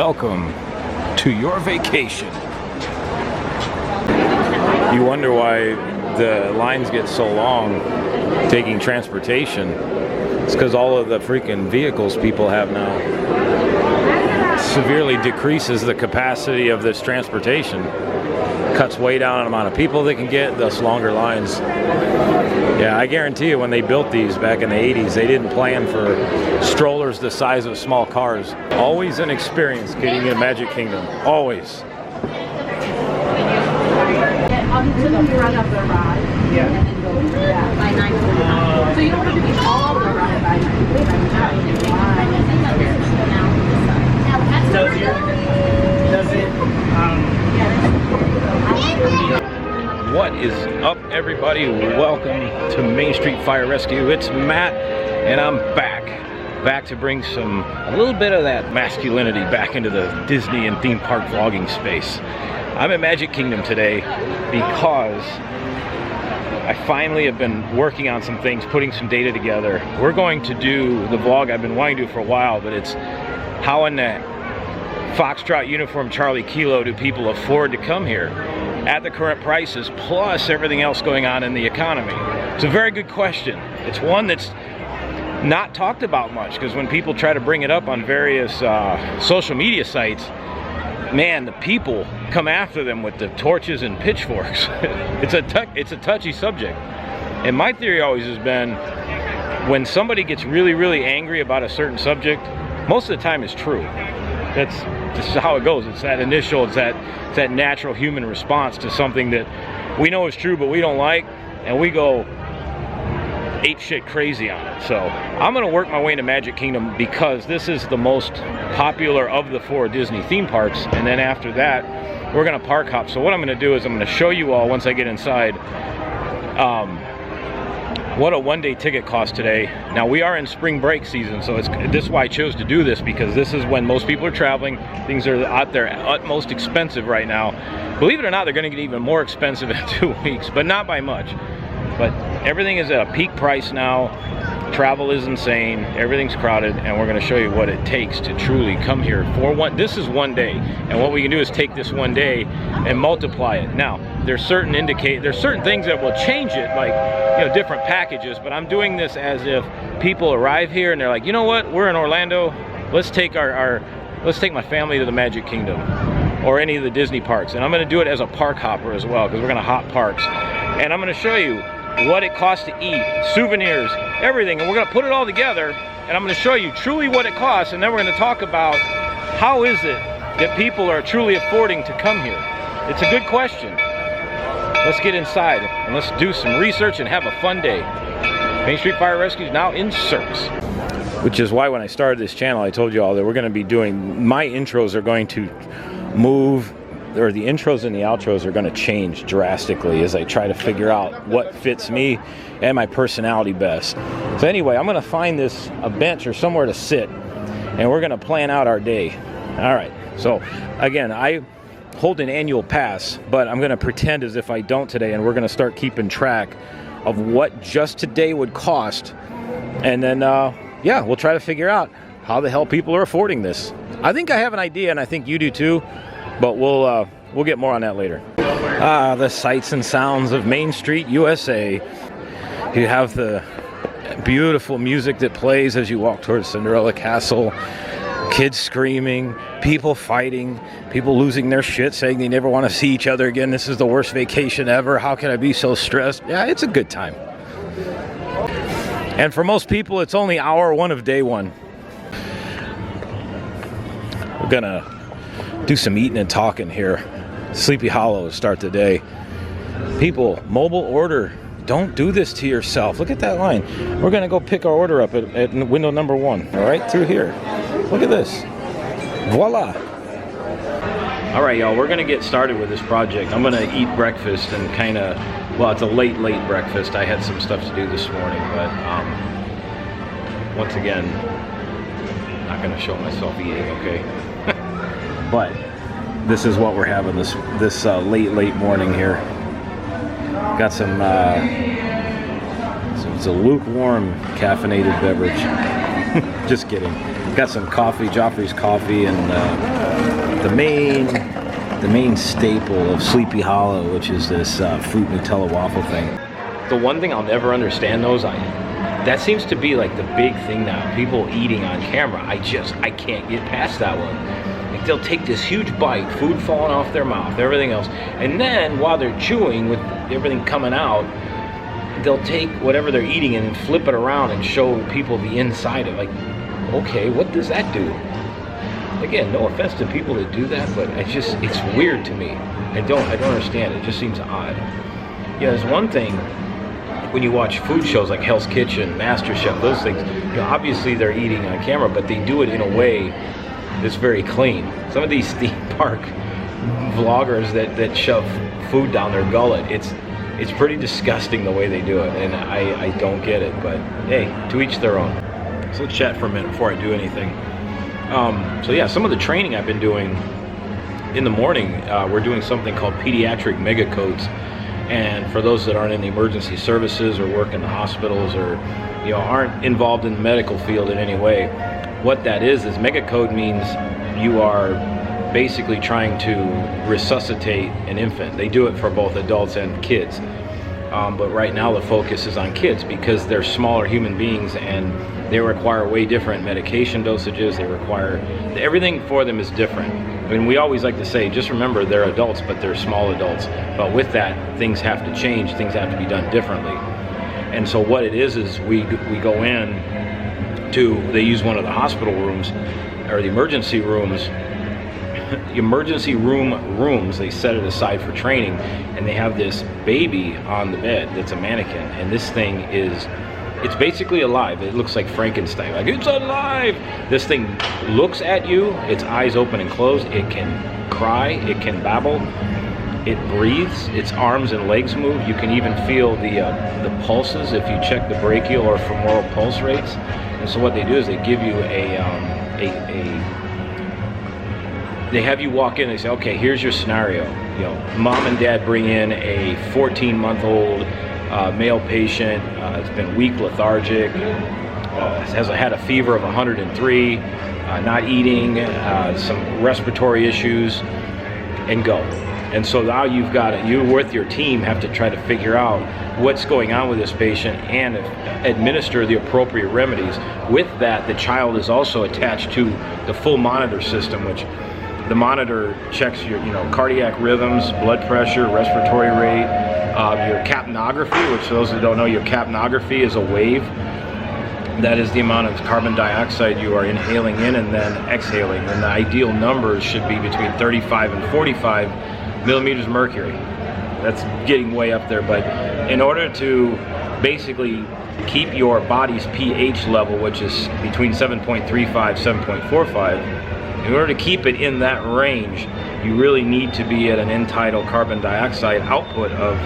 welcome to your vacation. You wonder why the lines get so long taking transportation. It's because all of the freaking vehicles people have now severely decreases the capacity of this transportation. Cuts way down on the amount of people they can get, thus longer lines. Yeah, I guarantee you when they built these back in the 80s, they didn't plan for strollers the size of small cars. Always an experience getting in Magic Kingdom. Always. Onto the front of the ride, and then go through that by 9:45. So you don't have to be all the ride by 9:45. What is up, everybody? Welcome to Main Street Fire Rescue. It's Matt, and I'm back to bring a little bit of that masculinity back into the Disney and theme park vlogging space. I'm at Magic Kingdom today because I finally have been working on some things, putting some data together. We're going to do the vlog I've been wanting to do for a while, but it's how in the Foxtrot uniform Charlie Kilo do people afford to come here at the current prices, plus everything else going on in the economy? It's a very good question. It's one that's not talked about much, because when people try to bring it up on various social media sites, man, the people come after them with the torches and pitchforks. It's a touchy subject. And my theory always has been, when somebody gets really angry about a certain subject, most of the time it's true. That's just how it goes. It's that initial, it's that natural human response to something that we know is true but we don't like, and we go ape shit crazy on it. So I'm gonna work my way into Magic Kingdom because this is the most popular of the 4 Disney theme parks, and then after that we're gonna park hop. So what I'm gonna do is I'm gonna show you all, once I get inside, what a one-day ticket costs today. Now we are in spring break season, so this is why I chose to do this, because this is when most people are traveling. Things are at their utmost expensive right now. Believe it or not, they're gonna get even more expensive in 2 weeks, but not by much. But everything is at a peak price now. Travel is insane, everything's crowded, and we're gonna show you what it takes to truly come here for this is one day. And what we can do is take this one day and multiply it. Now, there's certain things that will change it, like, you know, different packages, but I'm doing this as if people arrive here and they're like, you know what, we're in Orlando, let's take my family to the Magic Kingdom or any of the Disney parks. And I'm gonna do it as a park hopper as well, because we're gonna hop parks. And I'm gonna show you what it costs to eat, souvenirs, everything, and we're gonna put it all together, and I'm gonna show you truly what it costs, and then we're gonna talk about how is it that people are truly affording to come here. It's a good question. Let's get inside and let's do some research and have a fun day. Main Street Fire Rescue is now in service. Which is why when I started this channel, I told you all that we're gonna be doing, my intros are going to move, or the intros and the outros are going to change drastically as I try to figure out what fits me and my personality best. So anyway, I'm going to find a bench or somewhere to sit, and we're going to plan out our day. All right. So again, I hold an annual pass, but I'm going to pretend as if I don't today, and we're going to start keeping track of what just today would cost. And then, yeah, we'll try to figure out how the hell people are affording this. I think I have an idea, and I think you do too. But we'll get more on that later. The sights and sounds of Main Street, USA. You have the beautiful music that plays as you walk towards Cinderella Castle. Kids screaming, people fighting, people losing their shit, saying they never want to see each other again. This is the worst vacation ever. How can I be so stressed? Yeah, it's a good time. And for most people, it's only hour 1 of day 1. We're gonna do some eating and talking here. Sleepy Hollow, start the day. People, mobile order. Don't do this to yourself. Look at that line. We're gonna go pick our order up at window number 1, right through here. Look at this. Voila. All right, y'all, we're gonna get started with this project. I'm gonna eat breakfast and well, it's a late breakfast. I had some stuff to do this morning, but once again, not gonna show myself eating, okay? But this is what we're having this late morning here. Got some it's a lukewarm caffeinated beverage. Just kidding. Got some coffee, Joffrey's coffee, and the main staple of Sleepy Hollow, which is this fruit Nutella waffle thing. The one thing I'll never understand though is that seems to be like the big thing now. People eating on camera. I can't get past that one. Like they'll take this huge bite, food falling off their mouth, everything else, and then while they're chewing with everything coming out, they'll take whatever they're eating and flip it around and show people the inside of it. Like, okay, what does that do? Again, no offense to people that do that, but it's weird to me. I don't understand. It just seems odd. Yeah, there's one thing when you watch food shows like Hell's Kitchen, MasterChef, those things, obviously they're eating on camera, but they do it in a way that's very clean. Some of these theme park vloggers that shove food down their gullet, it's pretty disgusting the way they do it, and I don't get it, but hey, to each their own. So let's chat for a minute before I do anything. So yeah, some of the training I've been doing in the morning, we're doing something called pediatric mega codes. And for those that aren't in the emergency services or work in the hospitals or aren't involved in the medical field in any way, what that is mega code means you are basically trying to resuscitate an infant. They do it for both adults and kids. But right now the focus is on kids because they're smaller human beings and they require way different medication dosages. They require, everything for them is different. I mean, we always like to say, just remember they're adults, but they're small adults. But with that, things have to change. Things have to be done differently. And so what it is we go in they use one of the hospital rooms or the emergency rooms. Rooms, they set it aside for training, and they have this baby on the bed that's a mannequin, and this thing it's basically alive. It looks like Frankenstein, like it's alive. This thing looks at you, its eyes open and closed, it can cry, it can babble, it breathes, its arms and legs move. You can even feel the pulses if you check the brachial or femoral pulse rates. And so what they do is they give you they have you walk in and they say, okay, here's your scenario. Mom and dad bring in a 14-month-old male patient. It's been weak, lethargic, has had a fever of 103, not eating, some respiratory issues, and go. And so now you with your team have to try to figure out what's going on with this patient and administer the appropriate remedies. With that, the child is also attached to the full monitor system, which the monitor checks your cardiac rhythms, blood pressure, respiratory rate, your capnography, which those that don't know, your capnography is a wave. That is the amount of carbon dioxide you are inhaling in and then exhaling. And the ideal numbers should be between 35 and 45 millimeters of mercury. That's getting way up there, but in order to basically keep your body's pH level, which is between 7.35, 7.45, in order to keep it in that range, you really need to be at an end-tidal carbon dioxide output of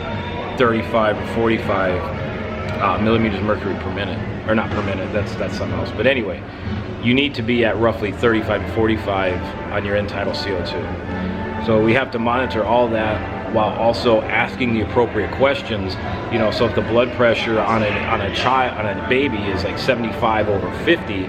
35 or 45 millimeters of mercury per minute. Or not per minute, that's something else. But anyway, you need to be at roughly 35 to 45 on your end-tidal CO2. So we have to monitor all that while also asking the appropriate questions. So if the blood pressure on a baby is like 75 over 50,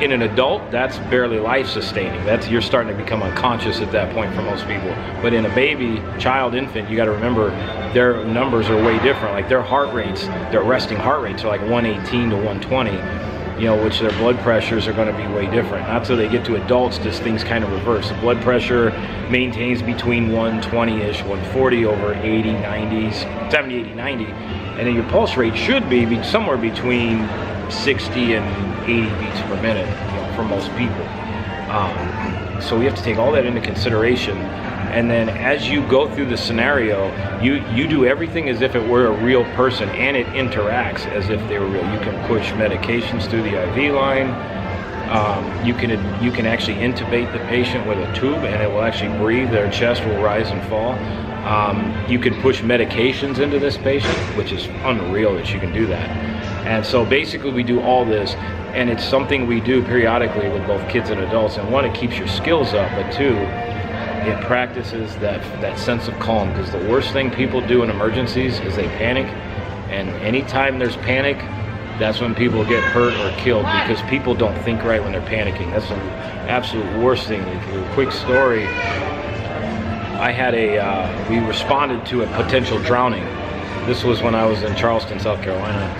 in an adult, that's barely life-sustaining. You're starting to become unconscious at that point for most people. But in a baby, child, infant, you got to remember their numbers are way different. Like their heart rates, their resting heart rates are like 118 to 120, which their blood pressures are going to be way different. Not till they get to adults does things kind of reverse. The blood pressure maintains between 120-ish, 140 over 80, 90s, 70, 80, 90. And then your pulse rate should be somewhere between 60 and 80 beats per minute, for most people. So we have to take all that into consideration. And then as you go through the scenario, you do everything as if it were a real person, and it interacts as if they were real. You can push medications through the IV line. You can actually intubate the patient with a tube, and it will actually breathe. Their chest will rise and fall. You can push medications into this patient, which is unreal that you can do that. And so basically we do all this, and it's something we do periodically with both kids and adults. And one, it keeps your skills up, but two, it practices that sense of calm, because the worst thing people do in emergencies is they panic. And anytime there's panic, that's when people get hurt or killed, because people don't think right when they're panicking. That's the absolute worst thing. A quick story. I had we responded to a potential drowning. This was when I was in Charleston, South Carolina.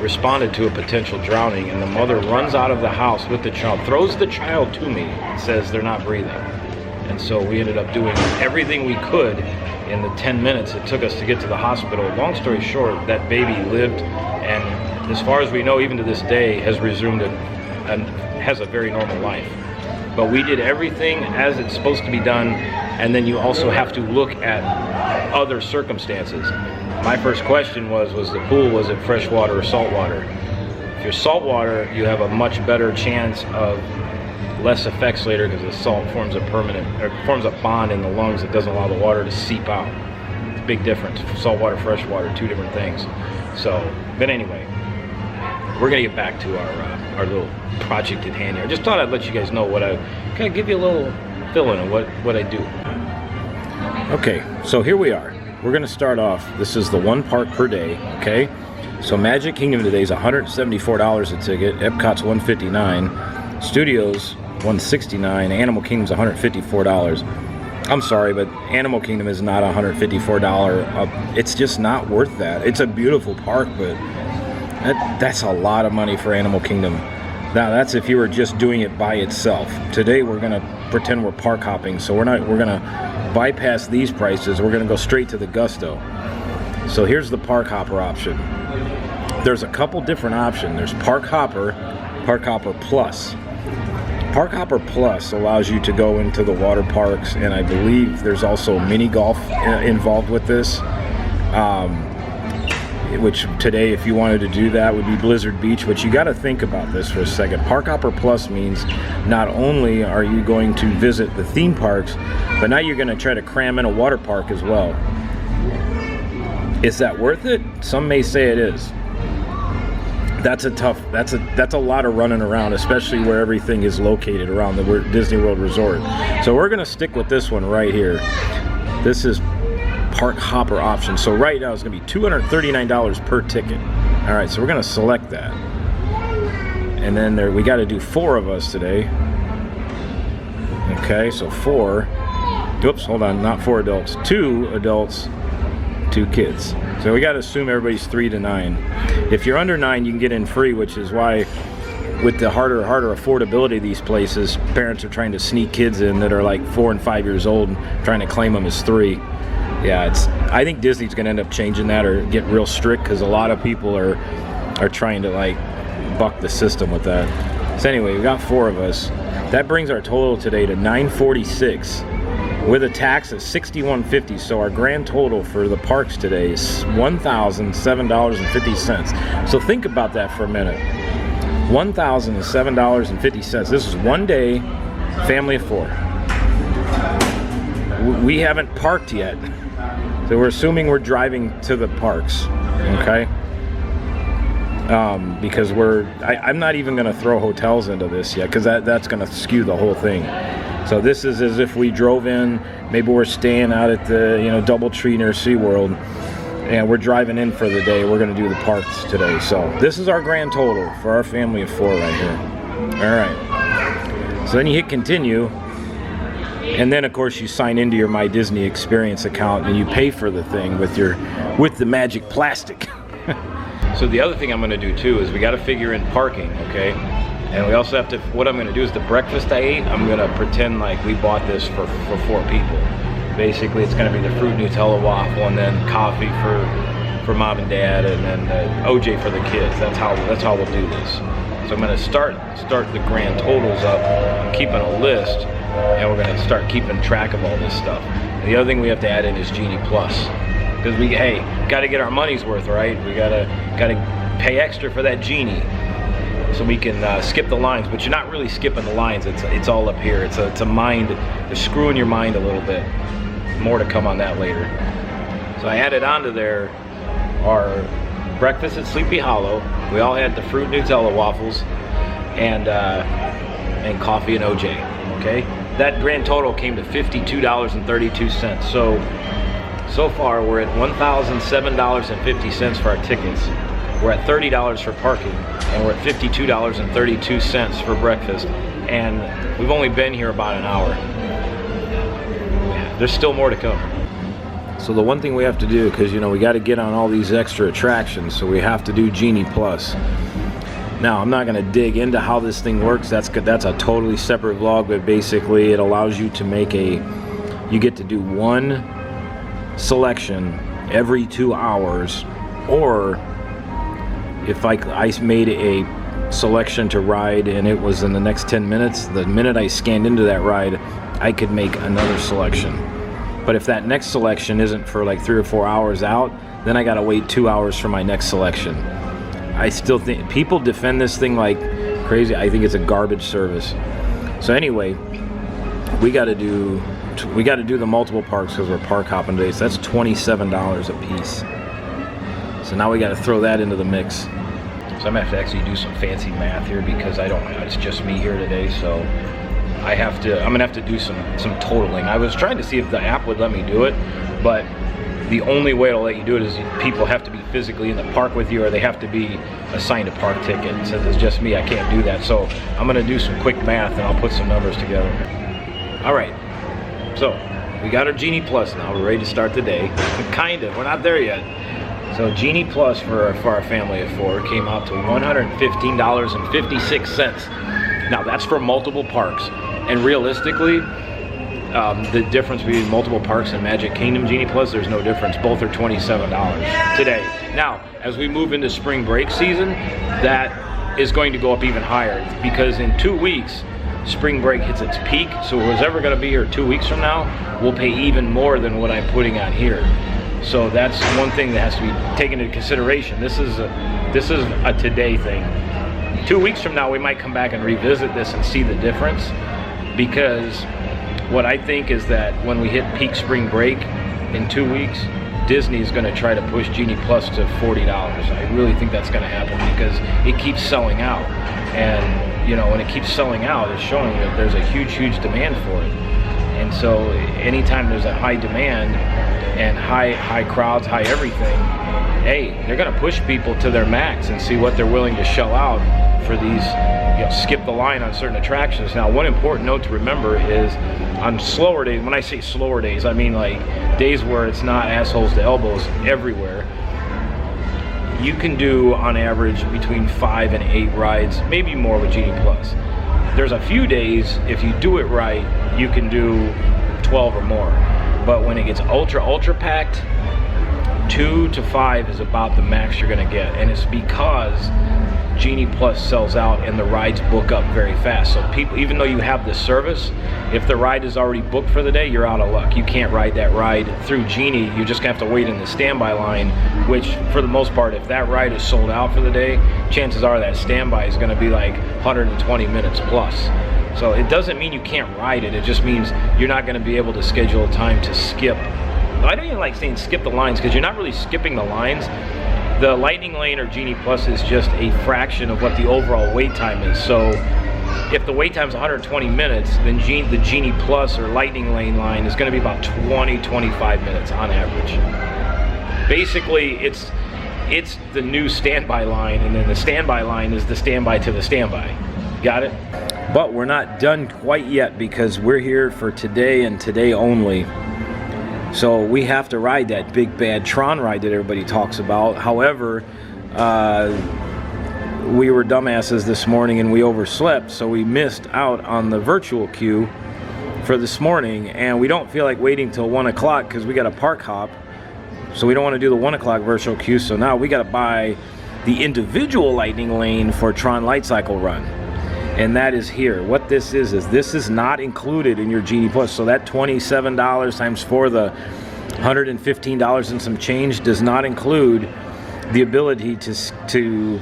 Responded to a potential drowning, and the mother runs out of the house with the child, throws the child to me, and says they're not breathing. And so we ended up doing everything we could in the 10 minutes it took us to get to the hospital. Long story short, that baby lived, and as far as we know, even to this day, has resumed and has a very normal life. But we did everything as it's supposed to be done, and then you also have to look at other circumstances. My first question was the pool, was it freshwater or saltwater? If you're saltwater, you have a much better chance of less effects later, because the salt forms a bond in the lungs that doesn't allow the water to seep out. It's a big difference. Saltwater, freshwater, two different things. So, but anyway, we're gonna get back to our little project at hand here. I just thought I'd let you guys know kind of give you a little fill-in of what I do. Okay, so here we are. We're gonna start off. This is the one park per day, okay? So Magic Kingdom today is $174 a ticket. Epcot's $159. Studios $169. Animal Kingdom's $154. I'm sorry, but Animal Kingdom is not $154. It's just not worth that. It's a beautiful park, but that's a lot of money for Animal Kingdom. Now that's if you were just doing it by itself. Today we're gonna pretend we're park hopping, so we're gonna bypass these prices. We're gonna go straight to the Gusto. So here's the park hopper option. There's a couple different options. There's Park Hopper Plus. Park Hopper Plus allows you to go into the water parks, and I believe there's also mini golf involved with this. Which today, if you wanted to do that, would be Blizzard Beach. But you got to think about this for a second. Park Hopper Plus means not only are you going to visit the theme parks, but now you're going to try to cram in a water park as well. Is that worth it? Some may say it is. That's a lot of running around, especially where everything is located around the Disney World Resort. So we're going to stick with this one right here. This is Park Hopper option. So right now it's going to be $239 per ticket. All right, so we're going to select that. And then we got to do 4 of us today. Okay, so 4. Oops, hold on, not 4 adults. 2 adults, 2 kids. So we got to assume everybody's 3 to 9. If you're under 9, you can get in free, which is why with the harder affordability of these places, parents are trying to sneak kids in that are like 4 and 5 years old and trying to claim them as 3. Yeah, I think Disney's going to end up changing that or get real strict, because a lot of people are trying to like buck the system with that. So anyway, we got 4 of us. That brings our total today to $946 with a tax of $61.50. So our grand total for the parks today is $1,007.50. So think about that for a minute. $1,007.50. This is one day, family of 4. We haven't parked yet, so we're assuming we're driving to the parks, okay? Because I'm not even going to throw hotels into this yet, because that's going to skew the whole thing. So this is as if we drove in. Maybe we're staying out at the DoubleTree near SeaWorld, and we're driving in for the day. We're going to do the parks today. So this is our grand total for our family of 4 right here. All right. So then you hit continue. And then, of course, you sign into your My Disney Experience account and you pay for the thing with the magic plastic. So the other thing I'm going to do too is we got to figure in parking, okay? And we also have to. What I'm going to do is the breakfast I ate, I'm going to pretend like we bought this for 4 people. Basically, it's going to be the fruit Nutella waffle, and then coffee for mom and dad, and then OJ for the kids. That's how we'll do this. So I'm going to start the grand totals up. I'm keeping a list. And we're gonna start keeping track of all this stuff. And the other thing we have to add in is Genie Plus, because we got to get our money's worth, right? We gotta pay extra for that Genie, so we can skip the lines. But you're not really skipping the lines. It's all up here. It's a mind. They're screwing your mind a little bit. More to come on that later. So I added onto there our breakfast at Sleepy Hollow. We all had the fruit Nutella waffles and coffee and OJ. Okay. That grand total came to $52.32. So far we're at $1,007.50 for our tickets. we're at $30 for parking, and we're at $52.32 for breakfast, and we've only been here about an hour. There's still more to come. So the one thing we have to do, because you know we got to get on all these extra attractions, so we have to do Genie Plus. Now I'm not going to dig into how this thing works. That's a totally separate vlog, but basically it allows you to make you get to do one selection every 2 hours, or if I made a selection to ride and it was in the next 10 minutes, the minute I scanned into that ride, I could make another selection. But if that next selection isn't for like 3 or 4 hours out, then I gotta wait 2 hours for my next selection. I still think people defend this thing like crazy. I think it's a garbage service. So anyway, we gotta do the multiple parks because we're park hopping today. So that's $27 a piece. So now we gotta throw that into the mix. So I'm gonna have to actually do some fancy math here because it's just me here today. So I'm gonna have to do some totaling. I was trying to see if the app would let me do it, but the only way it'll let you do it is people have to be physically in the park with you, or they have to be assigned a park ticket. And since it's just me, I can't do that. So I'm gonna do some quick math and I'll put some numbers together. All right, so we got our Genie Plus now. We're ready to start the day. Kind of, we're not there yet. So Genie Plus for our family of 4 came out to $115.56. Now that's for multiple parks. And realistically, the difference between multiple parks and Magic Kingdom Genie Plus, there's no difference. Both are $27 today. Now, as we move into spring break season, that is going to go up even higher because in 2 weeks, spring break hits its peak. So whoever's ever going to be here 2 weeks from now will pay even more than what I'm putting on here. So that's one thing that has to be taken into consideration. This is a today thing. 2 weeks from now, we might come back and revisit this and see the difference, because what I think is that when we hit peak spring break in 2 weeks, Disney is going to try to push Genie Plus to $40. I really think that's going to happen because it keeps selling out. And, you know, when it keeps selling out, it's showing that there's a huge, huge demand for it. And so anytime there's a high demand and high crowds, high everything, hey, they're going to push people to their max and see what they're willing to shell out for these, you know, skip the line on certain attractions. Now, one important note to remember is on slower days, when I say slower days, I mean like days where it's not assholes to elbows everywhere, you can do on average between 5 and 8 rides, maybe more with Genie Plus. There's a few days, if you do it right, you can do 12 or more. But when it gets ultra packed, 2 to 5 is about the max you're gonna get. And it's because Genie Plus sells out and the rides book up very fast. So people, even though you have this service, if the ride is already booked for the day, you're out of luck. You can't ride that ride through Genie. You're just gonna have to wait in the standby line, which for the most part, if that ride is sold out for the day, chances are that standby is gonna be like 120 minutes plus. So it doesn't mean you can't ride it. It just means you're not gonna be able to schedule a time to skip. I don't even like saying skip the lines because you're not really skipping the lines. The Lightning Lane or Genie Plus is just a fraction of what the overall wait time is. So if the wait time is 120 minutes, then the Genie Plus or Lightning Lane line is going to be about 20-25 minutes on average. Basically, it's the new standby line, and then the standby line is the standby to the standby. Got it? But we're not done quite yet because we're here for today and today only. So we have to ride that big bad Tron ride that everybody talks about. However, we were dumbasses this morning and we overslept, so we missed out on the virtual queue for this morning, and we don't feel like waiting till 1 o'clock because we got a park hop, so we don't want to do the 1 o'clock virtual queue. So now we got to buy the individual Lightning Lane for Tron Light Cycle Run, and that is here. What this is this is not included in your Genie Plus. So that $27 times 4, the $115 and some change, does not include the ability to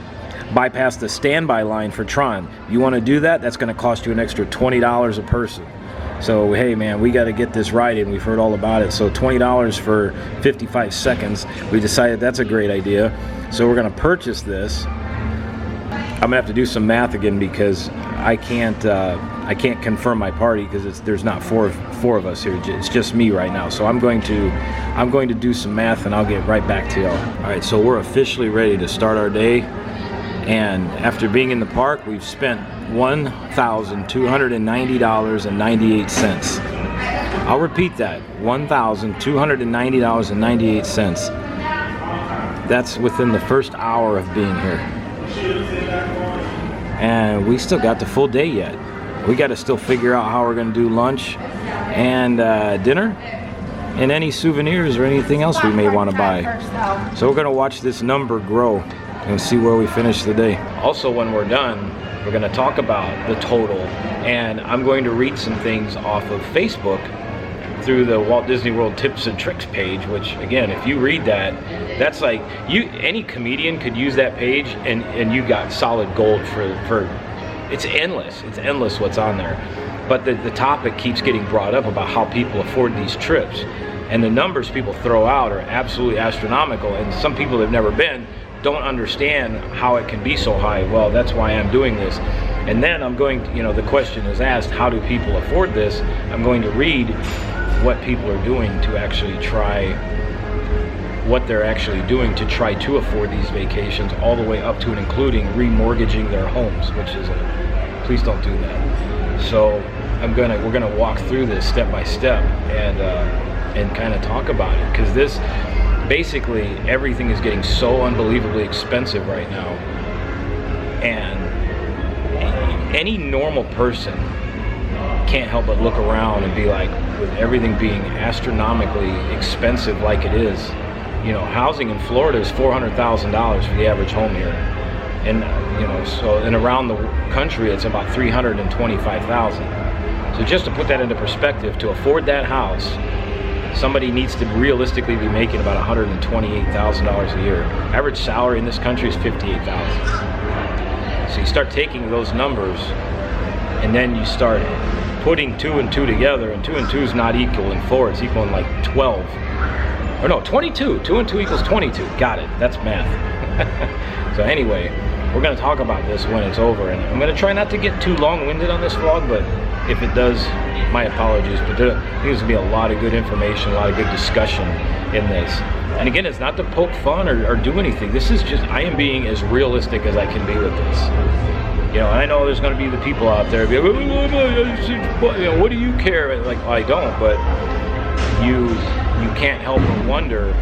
bypass the standby line for Tron. You want to do that? That's going to cost you an extra $20 a person. So hey man, we got to get this ride in. We've heard all about it. So $20 for 55 seconds. We decided that's a great idea. So we're going to purchase this. I'm gonna have to do some math again because I can't confirm my party because there's not four of us here. It's just me right now. So I'm going to do some math and I'll get right back to y'all. All right, so we're officially ready to start our day. And after being in the park, we've spent $1,290.98. I'll repeat that, $1,290.98. That's within the first hour of being here. And we still got the full day yet. We got to still figure out how we're going to do lunch and dinner and any souvenirs or anything else we may want to buy. So we're going to watch this number grow and see where we finish the day. Also, when we're done, we're going to talk about the total, and I'm going to read some things off of Facebook through the Walt Disney World Tips and Tricks page, which again, if you read that, that's like any comedian could use that page and you got solid gold for it's endless what's on there. But the topic keeps getting brought up about how people afford these trips, and the numbers people throw out are absolutely astronomical, and some people that have never been don't understand how it can be so high. Well, that's why I'm doing this. And then I'm going to, the question is asked, how do people afford this? I'm going to read what people are doing to actually try, what they're actually doing to try to afford these vacations, all the way up to and including remortgaging their homes, which is please don't do that. So we're gonna walk through this step by step and kind of talk about it, because this basically everything is getting so unbelievably expensive right now, and any normal person can't help but look around and be like, with everything being astronomically expensive like it is, housing in Florida is $400,000 for the average home here, and and around the country it's about $325,000. So just to put that into perspective, to afford that house, somebody needs to realistically be making about $128,000 a year. Average salary in this country is $58,000. So you start taking those numbers, and then you start putting 2 and 2 together, and 2 and 2 is not equaling 4, it's equaling like 12. Or no, 22. 2 and 2 equals 22. Got it. That's math. So anyway, we're going to talk about this when it's over, and I'm going to try not to get too long-winded on this vlog, but if it does, my apologies. But there's going to be a lot of good information, a lot of good discussion in this. And again, it's not to poke fun or do anything. This is just, I am being as realistic as I can be with this. And I know there's going to be the people out there, what do you care? Like, well, I don't, but you can't help but wonder,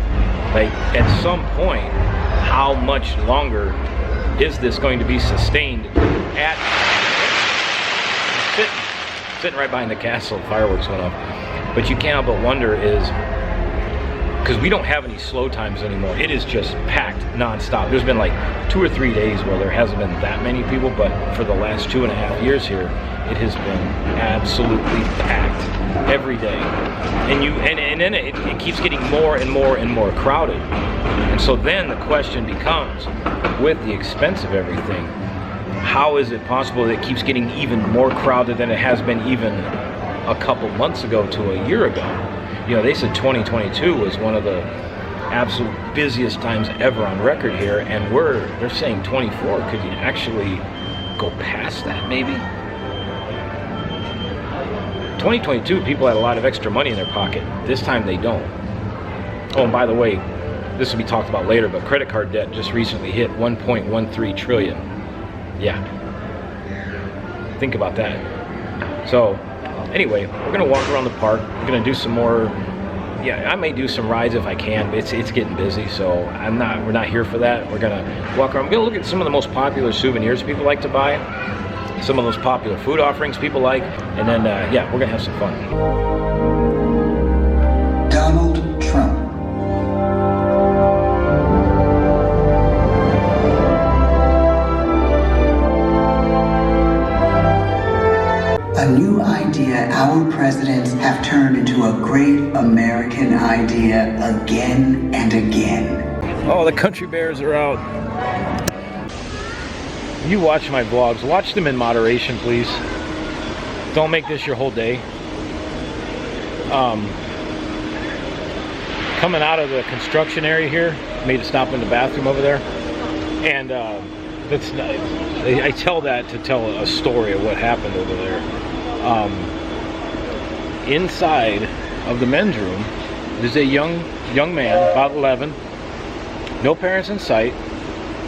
like, at some point, how much longer is this going to be sustained at sitting right behind the castle, fireworks went off. But you can't help but wonder is, because we don't have any slow times anymore, it is just packed nonstop. There's been like 2 or 3 days where there hasn't been that many people, but for the last 2.5 years here, it has been absolutely packed every day. And then it keeps getting more and more and more crowded. And so then the question becomes, with the expense of everything, how is it possible that it keeps getting even more crowded than it has been even a couple months ago to a year ago? They said 2022 was one of the absolute busiest times ever on record here, and they're saying 24 could actually go past that maybe. 2022, people had a lot of extra money in their pocket. This time they don't. Oh, and by the way, this will be talked about later, but credit card debt just recently hit 1.13 trillion. Yeah. Think about that. So, anyway, we're gonna walk around the park. We're gonna do some more. Yeah, I may do some rides if I can, but it's getting busy, so we're not here for that. We're gonna walk around. I'm gonna look at some of the most popular souvenirs people like to buy, some of those popular food offerings people like, and then yeah, we're gonna have some fun. Donald Trump. A new idea our presidents have turned into a great American idea again and again. Oh, the country bears are out. You watch my vlogs. Watch them in moderation, please. Don't make this your whole day. Coming out of the construction area here, made a stop in the bathroom over there, and That's not, I tell that to tell a story of what happened over there. Inside of the men's room, there's a young man, about 11, no parents in sight,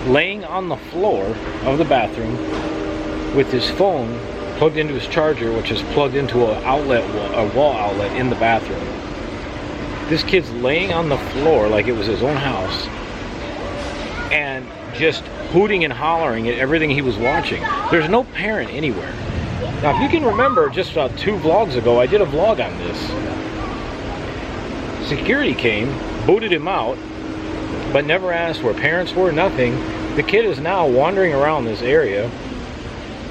laying on the floor of the bathroom with his phone plugged into his charger, which is plugged into a wall outlet in the bathroom. This kid's laying on the floor like it was his own house and just hooting and hollering at everything he was watching. There's no parent anywhere. Now, if you can remember, just about 2 vlogs ago, I did a vlog on this. Security came, booted him out, but never asked where parents were, nothing. The kid is now wandering around this area.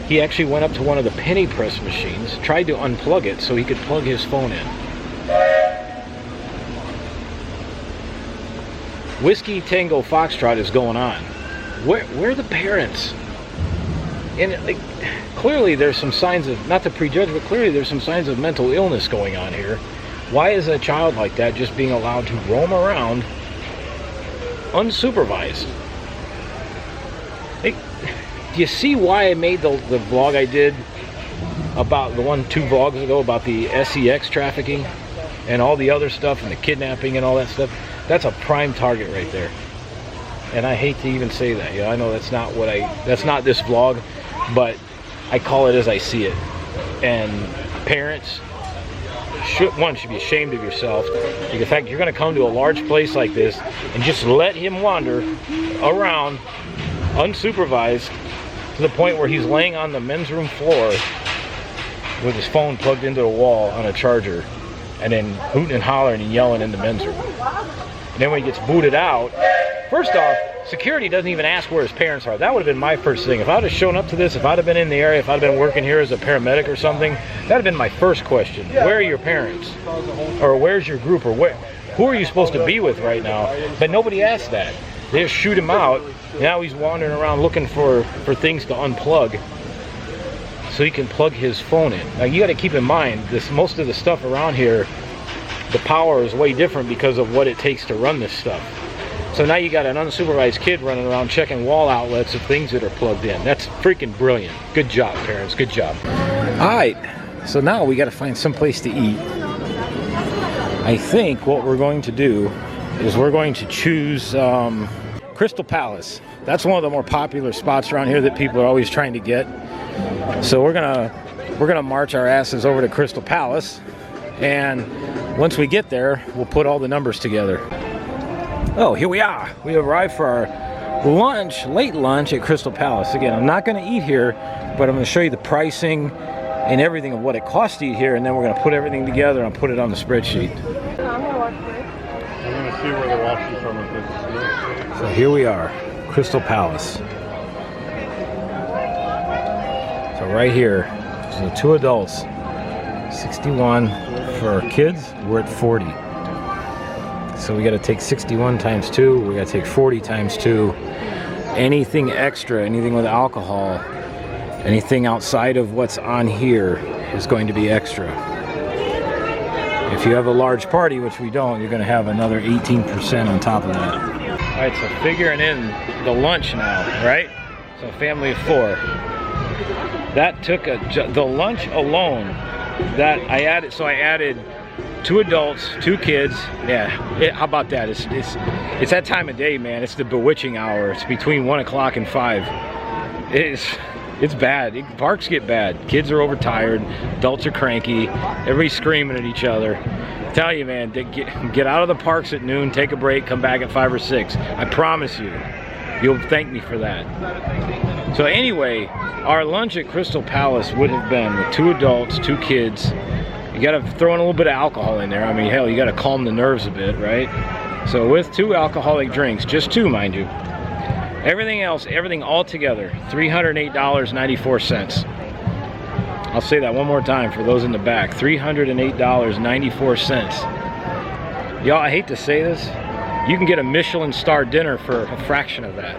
He actually went up to one of the penny press machines, tried to unplug it so he could plug his phone in. Whiskey Tango Foxtrot is going on. Where are the parents? And like, clearly there's some signs of, not to prejudge, but clearly there's some signs of mental illness going on here. Why is a child like that just being allowed to roam around unsupervised? Like, do you see why I made the vlog I did about the 2 vlogs ago about the SEX trafficking and all the other stuff and the kidnapping and all that stuff? That's a prime target right there. And I hate to even say that. I know that's not this vlog, but I call it as I see it. And parents should be ashamed of yourself. The fact you're going to come to a large place like this and just let him wander around unsupervised to the point where he's laying on the men's room floor with his phone plugged into the wall on a charger, and then hooting and hollering and yelling in the men's room. And then when he gets booted out, first off, security doesn't even ask where his parents are. That would have been my first thing. If I would have shown up to this, if I'd have been in the area, if I'd have been working here as a paramedic or something, that'd have been my first question. Where are your parents? Or where's your group? Or who are you supposed to be with right now? But nobody asked that. They just shoot him out. Now he's wandering around looking for things to unplug so he can plug his phone in. Now you got to keep in mind, most of the stuff around here, the power is way different because of what it takes to run this stuff. So now you got an unsupervised kid running around checking wall outlets of things that are plugged in. That's freaking brilliant. Good job, parents. Good job. All right. So now we got to find some place to eat. I think what we're going to do is we're going to choose Crystal Palace. That's one of the more popular spots around here that people are always trying to get. So we're gonna march our asses over to Crystal Palace, and once we get there, we'll put all the numbers together. Oh, here we are. We arrived for our lunch, late lunch at Crystal Palace. Again, I'm not going to eat here, but I'm going to show you the pricing and everything of what it costs to eat here, and then we're going to put everything together and put it on the spreadsheet. I'm going to see where the washroom from is. So here we are, Crystal Palace. So right here, so 2 adults, 61 for our kids, we're at 40. So we got to take 61 times 2, we got to take 40 times 2. Anything extra, anything with alcohol, anything outside of what's on here is going to be extra. If you have a large party, which we don't, you're going to have another 18% on top of that. All right, so figuring in the lunch now, right? So family of 4. That took the lunch alone. That I added. So I added 2 adults, 2 kids. Yeah, how about that? It's that time of day, man. It's the bewitching hour. It's between 1 o'clock and 5. It's bad. Parks get bad. Kids are overtired. Adults are cranky. Everybody's screaming at each other. I tell you, man, get out of the parks at noon, take a break, come back at 5 or 6. I promise you, you'll thank me for that. So anyway, our lunch at Crystal Palace would have been with 2 adults, 2 kids. You got to throw in a little bit of alcohol in there. I mean, hell, you got to calm the nerves a bit, right? So with 2 alcoholic drinks, just 2, mind you. Everything else, everything all together, $308.94. I'll say that one more time for those in the back. $308.94. Y'all, I hate to say this, you can get a Michelin star dinner for a fraction of that.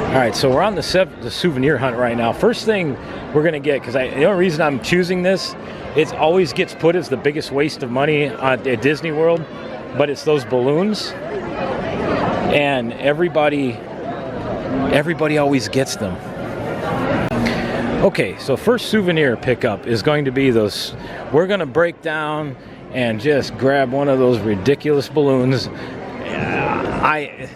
All right, so we're on the souvenir hunt right now. First thing we're gonna get, because the only reason I'm choosing this, it always gets put as the biggest waste of money at Disney World, but it's those balloons. And everybody everybody always gets them. Okay, so first souvenir pickup is going to be those. We're going to break down and just grab one of those ridiculous balloons.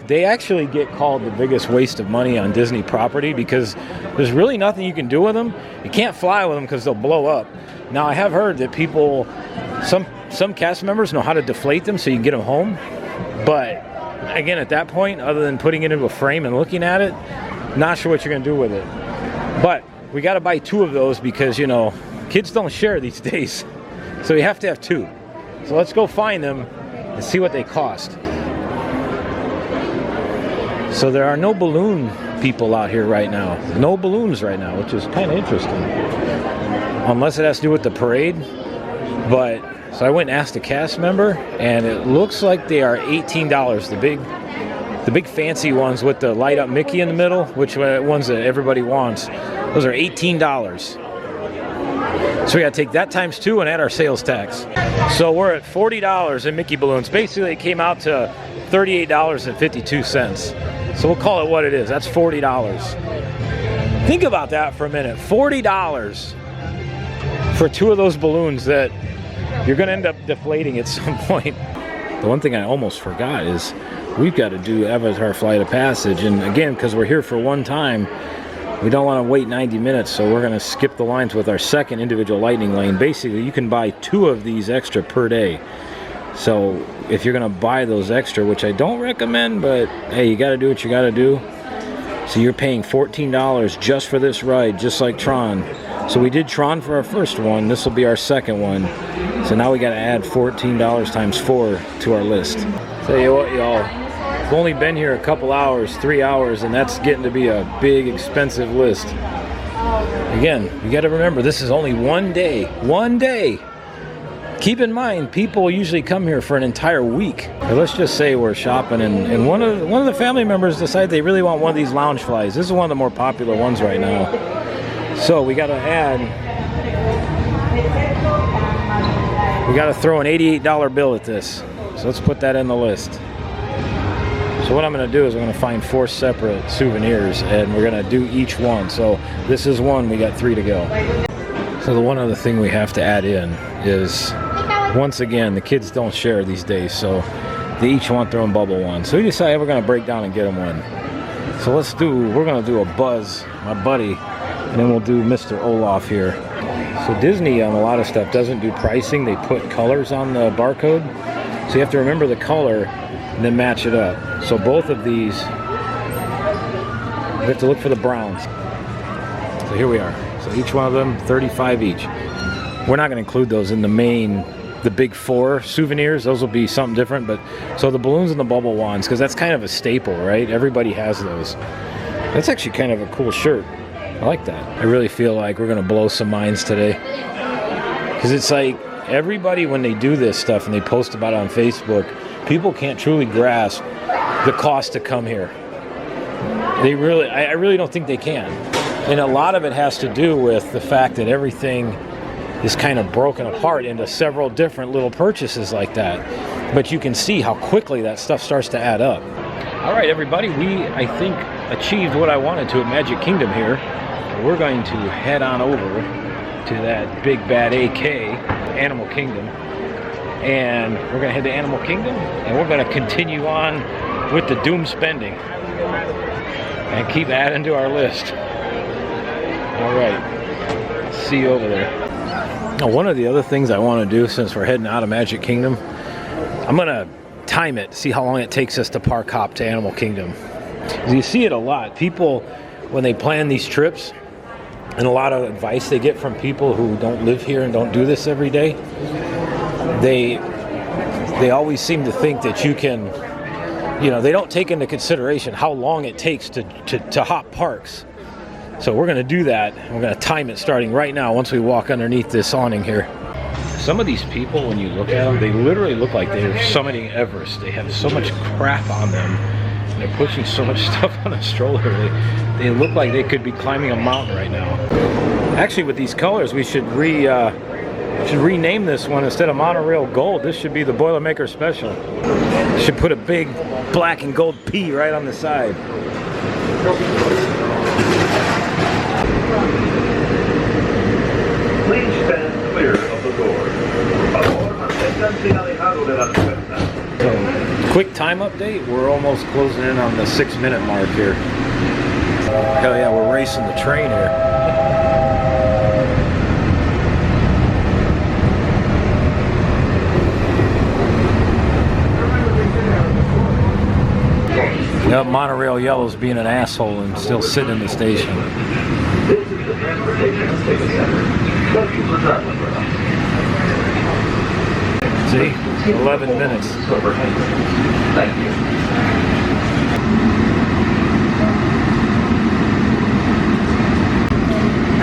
They actually get called the biggest waste of money on Disney property because there's really nothing you can do with them. You can't fly with them because they'll blow up. Now, I have heard that people, some cast members know how to deflate them so you can get them home. But again, at that point, other than putting it into a frame and looking at it, not sure what you're going to do with it. But we got to buy 2 of those because, you know, kids don't share these days. So you have to have 2. So let's go find them and see what they cost. So there are no balloon people out here right now. No balloons right now, which is kind of interesting. Unless it has to do with the parade. But, so I went and asked a cast member, and it looks like they are $18. The big fancy ones with the light up Mickey in the middle, which ones that everybody wants, those are $18. So we got to take that times 2 and add our sales tax. So we're at $40 in Mickey balloons. Basically, it came out to $38.52. So we'll call it what it is. That's $40. Think about that for a minute. $40 for 2 of those balloons that you're going to end up deflating at some point. The one thing I almost forgot is we've got to do Avatar Flight of Passage. And again, because we're here for one time, we don't want to wait 90 minutes, so we're going to skip the lines with our second individual lightning lane. Basically, you can buy 2 of these extra per day. So if you're going to buy those extra, which I don't recommend, but hey, you got to do what you got to do. So you're paying $14 just for this ride, just like Tron. So we did Tron for our first one. This will be our second one. So now we got to add $14 times 4 to our list. Tell you what, y'all, I've only been here a couple hours, 3 hours, and that's getting to be a big, expensive list. Again, you got to remember, this is only one day. One day. Keep in mind, people usually come here for an entire week. But let's just say we're shopping, and one of the family members decided they really want one of these lounge flies. This is one of the more popular ones right now. So we got to add. We got to throw an $88 bill at this. So let's put that in the list. So what I'm going to do is I'm going to find 4 separate souvenirs, and we're going to do each one. So this is one. We got 3 to go. So the one other thing we have to add in is, once again, the kids don't share these days, so they each want their own bubble one. So we decided we're going to break down and get them one. So we're going to do a Buzz, my buddy, and then we'll do Mr. Olaf here. So Disney on a lot of stuff doesn't do pricing. They put colors on the barcode. So you have to remember the color and then match it up. So both of these, we have to look for the browns. So here we are. So each one of them, $35 each. We're not going to include those in the big 4 souvenirs. Those will be something different. But so the balloons and the bubble wands, because that's kind of a staple, right? Everybody has those. That's actually kind of a cool shirt. I like that. I really feel like we're going to blow some minds today. Because it's like everybody, when they do this stuff and they post about it on Facebook, people can't truly grasp the cost to come here. I really don't think they can. And a lot of it has to do with the fact that everything is kind of broken apart into several different little purchases like that. But you can see how quickly that stuff starts to add up. All right, everybody, we, I think, achieved what I wanted to at Magic Kingdom here. We're going to head on over to that big bad AK, Animal Kingdom. And we're going to head to Animal Kingdom, and we're going to continue on with the doom spending and keep adding to our list. All right, see you over there. Now, one of the other things I want to do, since we're heading out of Magic Kingdom, I'm going to time it, see how long it takes us to park hop to Animal Kingdom. You see it a lot. People, when they plan these trips, and a lot of advice they get from people who don't live here and don't do this every day, they always seem to think that you can, they don't take into consideration how long it takes to hop parks. So we're going to do that. We're going to time it starting right now once we walk underneath this awning here. Some of these people, when you look at them, they literally look like they're summiting Everest. They have so much crap on them. And they're pushing so much stuff on a stroller. They look like they could be climbing a mountain right now. Actually, with these colors, we should rename this one. Instead of Monorail Gold, this should be the Boilermaker Special. Should put a big black and gold P right on the side. Please stand clear of the door. Por favor, manténganse alejados de las puertas. So, quick time update. We're almost closing in on the 6-minute mark here. Hell yeah, we're racing the train here. Yep, Monorail Yellow's being an asshole and still sitting in the station. This is the transportation station center. Thank you for traveling with us. See? 11 minutes. Thank you.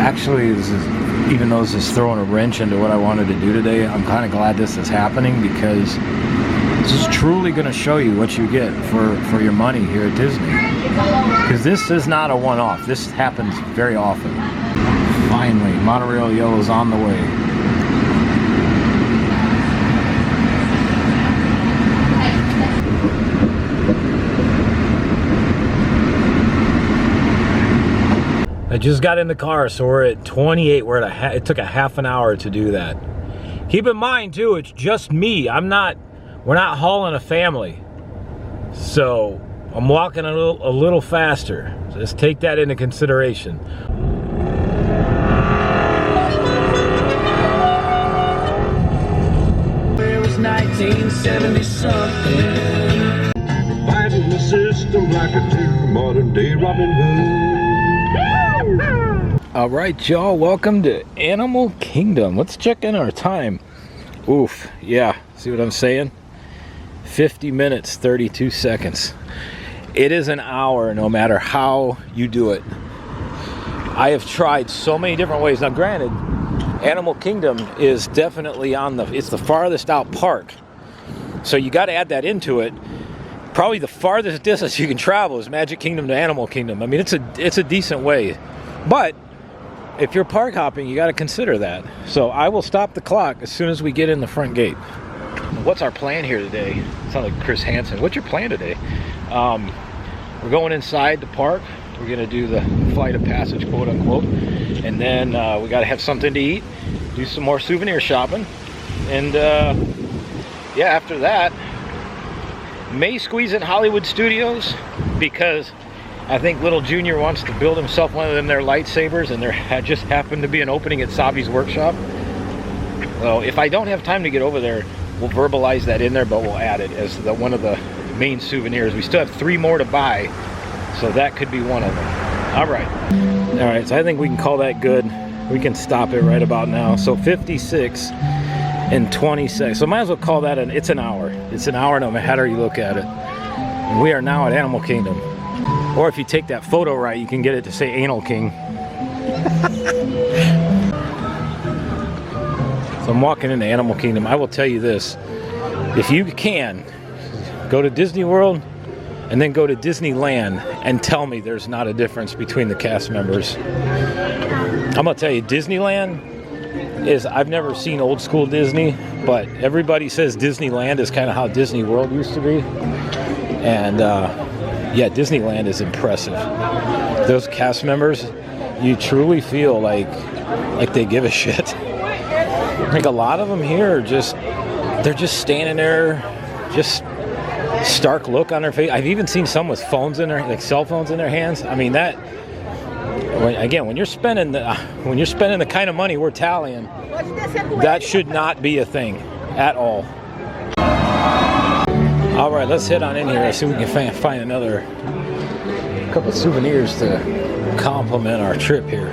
Actually, this is, even though this is throwing a wrench into what I wanted to do today, I'm kind of glad this is happening because this is truly going to show you what you get for your money here at Disney. Because this is not a one-off. This happens very often. Finally, Monorail Yellow's on the way. I just got in the car, so we're at 28. We're at it took a half an hour to do that. Keep in mind too, it's just me. we're not hauling a family. So I'm walking a little faster. So just take that into consideration. It was 1970 something. Reviving the system like a true modern day Robin Hood. All right, y'all, welcome to Animal Kingdom. Let's check in our time. Oof, yeah, see what I'm saying? 50 minutes, 32 seconds. It is an hour no matter how you do it. I have tried so many different ways. Now, granted, Animal Kingdom is definitely it's the farthest out park. So you got to add that into it. Probably the farthest distance you can travel is Magic Kingdom to Animal Kingdom. I mean, it's a decent way. But if you're park hopping, you got to consider that. So I will stop the clock as soon as we get in the front gate. What's our plan here today? Sound like Chris Hansen. What's your plan today? We're going inside the park. We're going to do the flight of passage, quote unquote. And then we got to have something to eat, do some more souvenir shopping. And yeah, after that, may squeeze in Hollywood Studios because I think little Junior wants to build himself one of them their lightsabers, and there just happened to be an opening at Savi's workshop. So if I don't have time to get over there, we'll verbalize that in there, but we'll add it as one of the main souvenirs. We still have 3 more to buy, so that could be one of them. All right, so I think we can call that good. We can stop it right about now. So 56 and 20 seconds. So might as well call that it's an hour. It's an hour no matter how you look at it. And we are now at Animal Kingdom. Or if you take that photo right, you can get it to say Anal King. So I'm walking into Animal Kingdom. I will tell you this. If you can, go to Disney World and then go to Disneyland and tell me there's not a difference between the cast members. I'm going to tell you, Disneyland is, I've never seen old school Disney, but everybody says Disneyland is kind of how Disney World used to be. And yeah, Disneyland is impressive. Those cast members, you truly feel like they give a shit. Like a lot of them here are they're just standing there, just stark look on their face. I've even seen some with phones in their, like cell phones in their hands. I mean when you're spending the kind of money we're tallying, that should not be a thing at all. All right, let's head on in here. Let's see if we can find another couple of souvenirs to complement our trip here.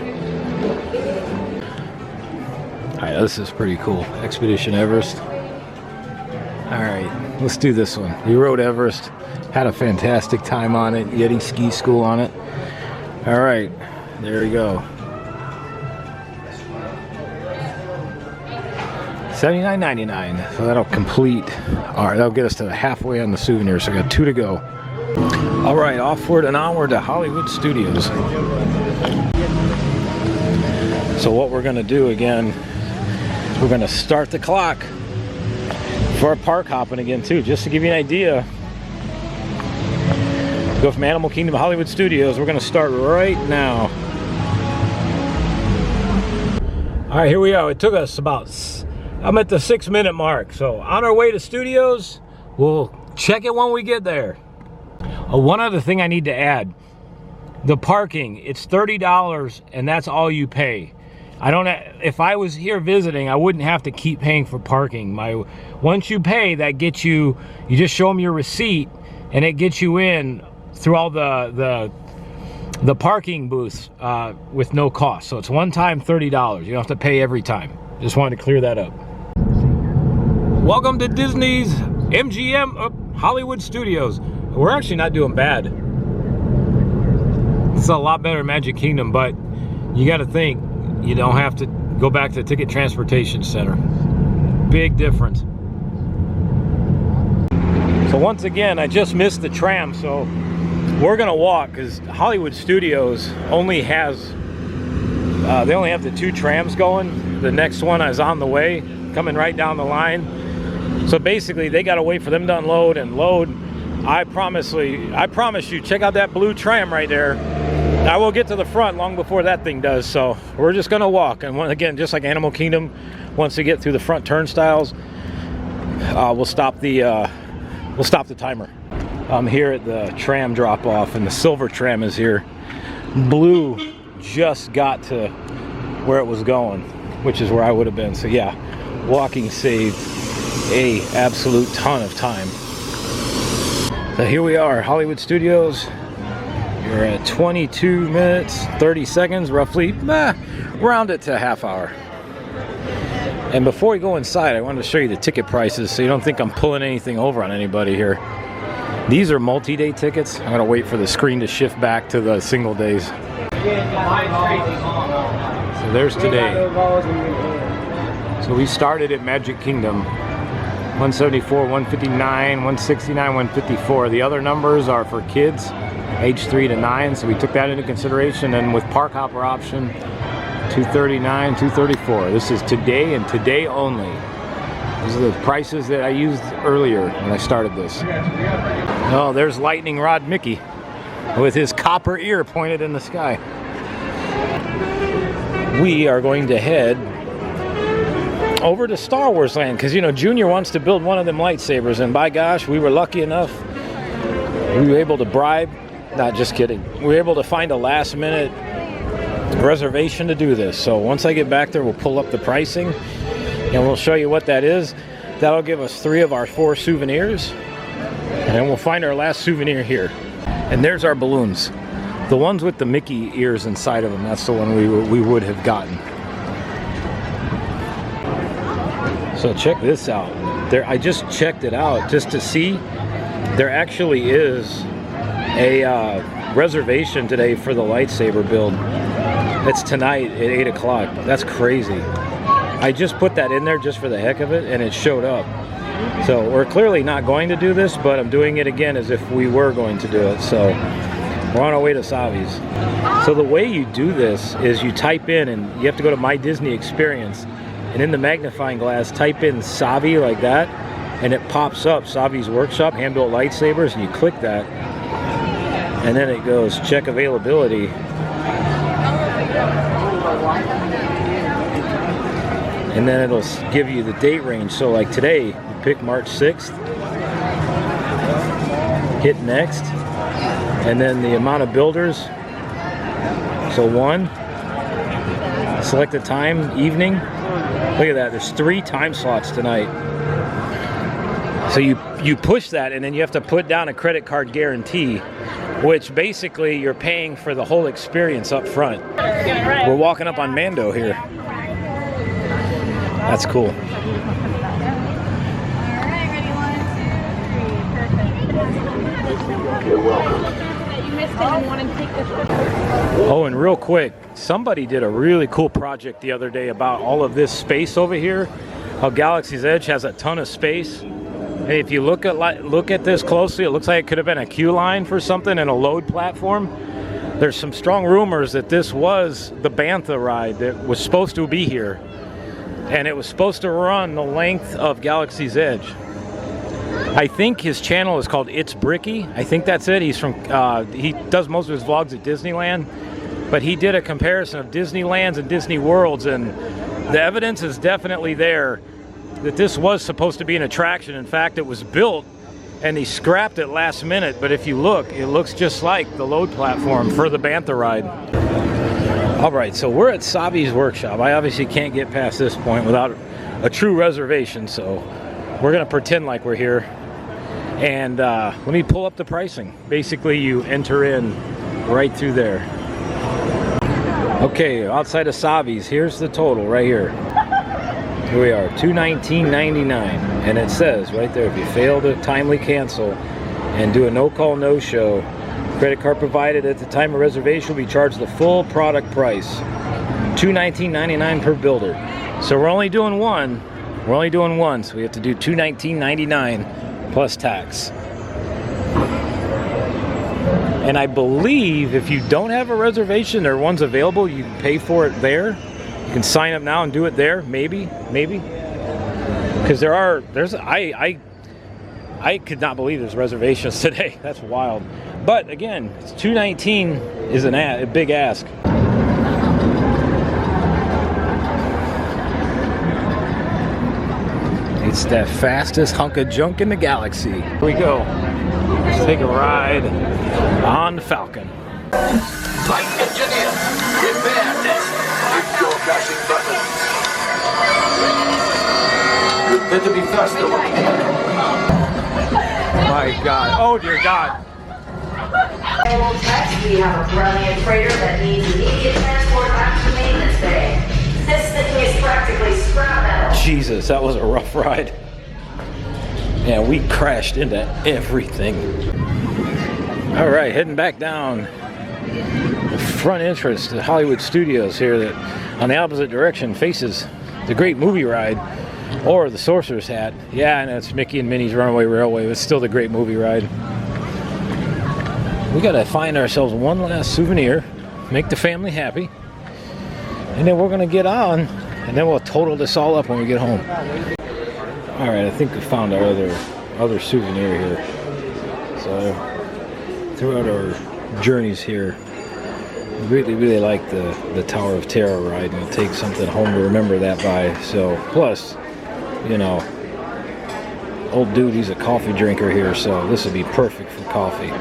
All right, this is pretty cool. Expedition Everest. All right, let's do this one. We rode Everest, had a fantastic time on it. Yeti Ski School on it. All right, there we go. $79.99. So that'll complete. All right, that'll get us to halfway on the souvenirs. So I got 2 to go. All right, offward and onward to Hollywood Studios. So what we're gonna do again, we're gonna start the clock for our park hopping again too, just to give you an idea Go from Animal Kingdom to Hollywood Studios. We're going to start right now. All right, here we are. It took us about, I'm at the 6-minute mark. So on our way to Studios, we'll check it when we get there. One other thing I need to add. The parking, it's $30 and that's all you pay. If I was here visiting, I wouldn't have to keep paying for parking. Once you pay, that gets you just show them your receipt and it gets you in through all the parking booths with no cost. So it's one time $30. You don't have to pay every time. Just wanted to clear that up. Welcome to Disney's MGM Hollywood Studios. We're actually not doing bad. It's a lot better than Magic Kingdom, but you got to think you don't have to go back to the Ticket Transportation Center. Big difference. So once again, I just missed the tram, so we're gonna walk because Hollywood Studios only has, they only have the 2 trams going. The next one is on the way, coming right down the line. So basically they gotta wait for them to unload and load. I promise you, check out that blue tram right there. I will get to the front long before that thing does. So we're just gonna walk. And again, just like Animal Kingdom, once we get through the front turnstiles, we'll stop the timer. I'm here at the tram drop-off, and the silver tram is here. Blue just got to where it was going, which is where I would have been. So yeah, walking saved a absolute ton of time. So here we are, Hollywood Studios. You're at 22 minutes, 30 seconds, roughly. Round it to a half hour. And before we go inside, I wanted to show you the ticket prices so you don't think I'm pulling anything over on anybody here. These are multi-day tickets. I'm gonna wait for the screen to shift back to the single days. So there's today. So we started at Magic Kingdom. 174, 159, 169, 154. The other numbers are for kids, age 3 to 9. So we took that into consideration. And with park hopper option, 239, 234. This is today and today only. These are the prices that I used earlier when I started this. Oh, there's Lightning Rod Mickey with his copper ear pointed in the sky. We are going to head over to Star Wars Land because, you know, Junior wants to build one of them lightsabers, and by gosh, we were lucky enough. We were able to bribe, not just kidding. We were able to find a last minute reservation to do this. So once I get back there, we'll pull up the pricing and we'll show you what that is. That'll give us 3 of our 4 souvenirs, and then we'll find our last souvenir here. And there's our balloons, the ones with the Mickey ears inside of them. That's the one we would have gotten. So check this out. I just checked it out just to see. There actually is a reservation today for the lightsaber build. It's tonight at 8 o'clock. That's crazy. I just put that in there just for the heck of it, and it showed up. So we're clearly not going to do this, but I'm doing it again as if we were going to do it. So we're on our way to Savi's. So the way you do this is you type in, and you have to go to My Disney Experience, and in the magnifying glass, type in Savi like that, and it pops up Savi's Workshop, hand-built lightsabers, and you click that, and then it goes check availability. And then it'll give you the date range. So like today, you pick March 6th, hit next, and then the amount of builders. So 1, select the time, evening. Look at that, there's 3 time slots tonight. So you push that, and then you have to put down a credit card guarantee, which basically you're paying for the whole experience up front. We're walking up on Mando here. That's cool. All right, ready, 1, 2, 3, perfect. You're welcome. You missed it and want to take this with you. Oh, and real quick, somebody did a really cool project the other day about all of this space over here. How Galaxy's Edge has a ton of space. Hey, if you look at this closely, it looks like it could have been a queue line for something and a load platform. There's some strong rumors that this was the Bantha ride that was supposed to be here. And it was supposed to run the length of Galaxy's Edge. I think his channel is called It's Bricky. I think that's it. He's from, he does most of his vlogs at Disneyland, but he did a comparison of Disneylands and Disney Worlds, and the evidence is definitely there that this was supposed to be an attraction. In fact, it was built and he scrapped it last minute, but if you look, it looks just like the load platform for the Bantha ride. All right, so we're at Savi's workshop. I obviously can't get past this point without a true reservation, so we're gonna pretend like we're here. And let me pull up the pricing. Basically, you enter in right through there. Okay, outside of Savi's, here's the total right here. Here we are, $219.99, and it says right there, if you fail to timely cancel and do a no-call, no-show, credit card provided at the time of reservation will be charged the full product price, $219.99 per builder. So we're only doing one. We're only doing one, so we have to do $219.99 plus tax. And I believe if you don't have a reservation or one's available, you can pay for it there. You can sign up now and do it there, maybe. Because I could not believe there's reservations today. That's wild. But again, it's $219 is a big ask. It's the fastest hunk of junk in the galaxy. Here we go. Let's take a ride on the Falcon. Flight engineer, repair test. Hit your crashing button. You'd better be faster. My God. Oh, dear God. We have a brilliant freighter that needs immediate transport back to maintenance bay. This thing is practically scrap metal. Jesus, that was a rough ride. Yeah, we crashed into everything. All right, heading back down the front entrance to Hollywood Studios here, that on the opposite direction faces the Great Movie Ride, or the Sorcerer's Hat. Yeah, and it's Mickey and Minnie's Runaway Railway, but it's still the Great Movie Ride. We gotta find ourselves one last souvenir, make the family happy, and then we're gonna get on, and then we'll total this all up when we get home. All right, I think we found our other souvenir here. So throughout our journeys here, we really like the Tower of Terror ride, and we'll take something home to remember that by. So plus, you know, old dude, he's a coffee drinker here, so this would be perfect for coffee.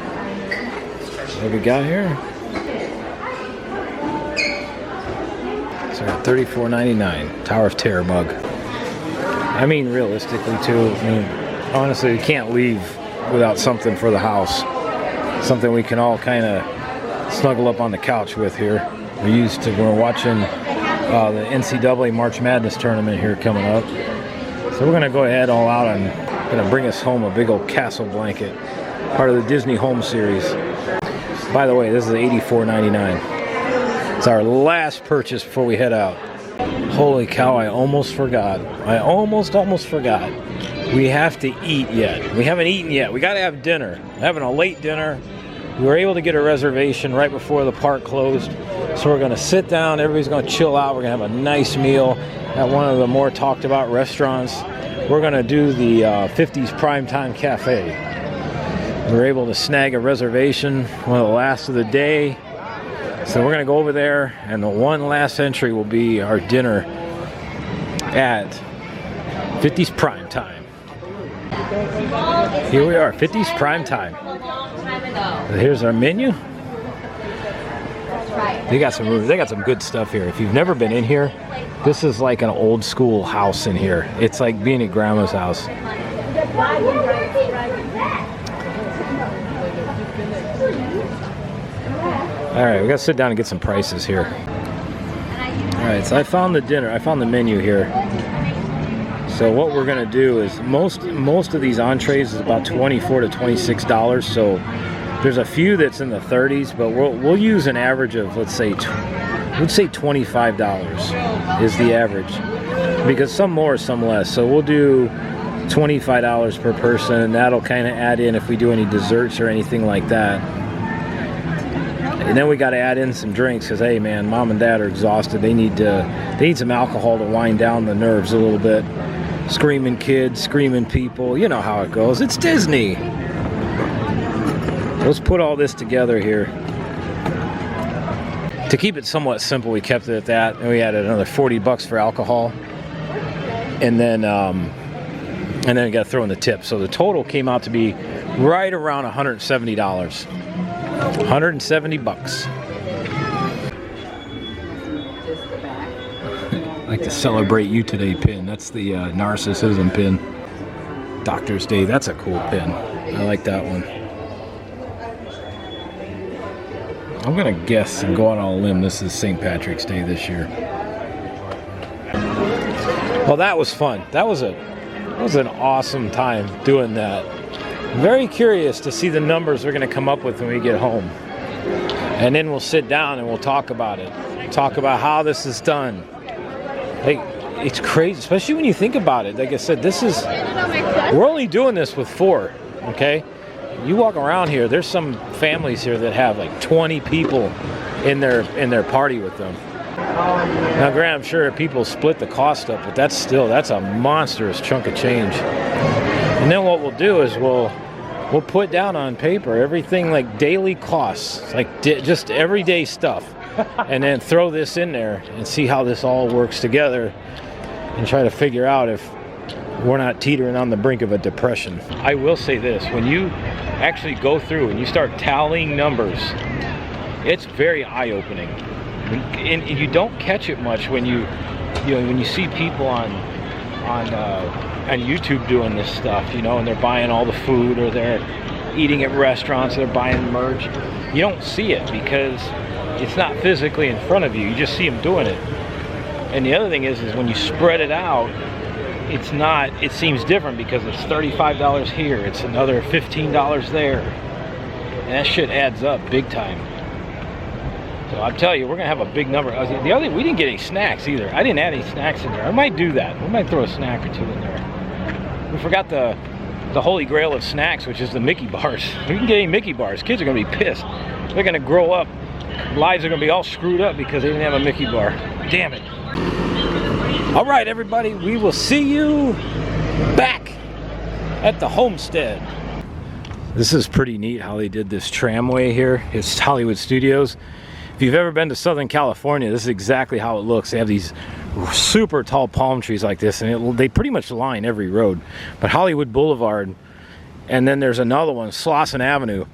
What we got here? So $34.99 Tower of Terror mug. I mean, realistically too, I mean, honestly, you can't leave without something for the house. Something we can all kind of snuggle up on the couch with here. We're watching the NCAA March Madness tournament here coming up. So we're gonna go ahead all out and gonna bring us home a big old castle blanket. Part of the Disney Home series. By the way, this is $84.99. It's our last purchase before we head out. Holy cow, I almost forgot. I almost forgot. We have to eat yet. We haven't eaten yet. We gotta have dinner. We're having a late dinner. We were able to get a reservation right before the park closed. So we're gonna sit down, everybody's gonna chill out. We're gonna have a nice meal at one of the more talked about restaurants. We're gonna do the 50s Primetime Cafe. We were able to snag a reservation, one of the last of the day. So we're gonna go over there, and the one last entry will be our dinner at 50s Primetime. Here we are, 50s Primetime. Here's our menu. They got some good stuff here. If you've never been in here, this is like an old school house in here. It's like being at grandma's house. All right, we gotta sit down and get some prices here. All right, so I found the menu here. So what we're gonna do is most of these entrees is about $24 to $26. So there's a few that's in the 30s, but we'll use an average of, let's say $25 is the average, because some more, some less. So we'll do $25 per person, and that'll kind of add in if we do any desserts or anything like that. And then we got to add in some drinks, because hey man, mom and dad are exhausted. They need some alcohol to wind down the nerves a little bit. Screaming kids, screaming people. You know how it goes. It's Disney. Let's put all this together here. To keep it somewhat simple, we kept it at that, and we added another $40 for alcohol. And then you got to throw in the tip. So the total came out to be right around $170. $170. I like to celebrate you today pin. That's the narcissism pin. Doctor's Day. That's a cool pin. I like that one. I'm gonna guess and go out on a limb. This is St. Patrick's Day this year. Well, that was fun. That was an awesome time doing that. Very curious to see the numbers we're gonna come up with when we get home. And then we'll sit down and we'll talk about it. Talk about how this is done. Like, it's crazy, especially when you think about it. Like I said, we're only doing this with 4, okay? You walk around here, there's some families here that have like 20 people in their party with them. Now, granted, I'm sure people split the cost up, but that's a monstrous chunk of change. And then what we'll do is we'll put down on paper everything like daily costs, like just everyday stuff, and then throw this in there and see how this all works together and try to figure out if we're not teetering on the brink of a depression. I will say this, when you actually go through and you start tallying numbers, it's very eye-opening. And you don't catch it much when you see people on YouTube doing this stuff, and they're buying all the food, or they're eating at restaurants, they're buying merch. You don't see it because it's not physically in front of you. You just see them doing it. And the other thing is when you spread it out, it seems different because it's $35 here, it's another $15 there. And that shit adds up big time. So I'll tell you, we're gonna have a big number. The other, we didn't get any snacks either. I didn't add any snacks in there. I might do that. We might throw a snack or 2 in there. We forgot the holy grail of snacks, which is the Mickey bars. We can get any Mickey bars. Kids are gonna be pissed. They're gonna grow up, lives are gonna be all screwed up because they didn't have a Mickey bar. Damn it. All right, everybody, we will see you back at the homestead. This is pretty neat how they did this tramway here. It's Hollywood Studios. If you've ever been to Southern California, this is exactly how it looks. They have these super tall palm trees like this, and they pretty much line every road. But Hollywood Boulevard, and then there's another one, Slauson Avenue.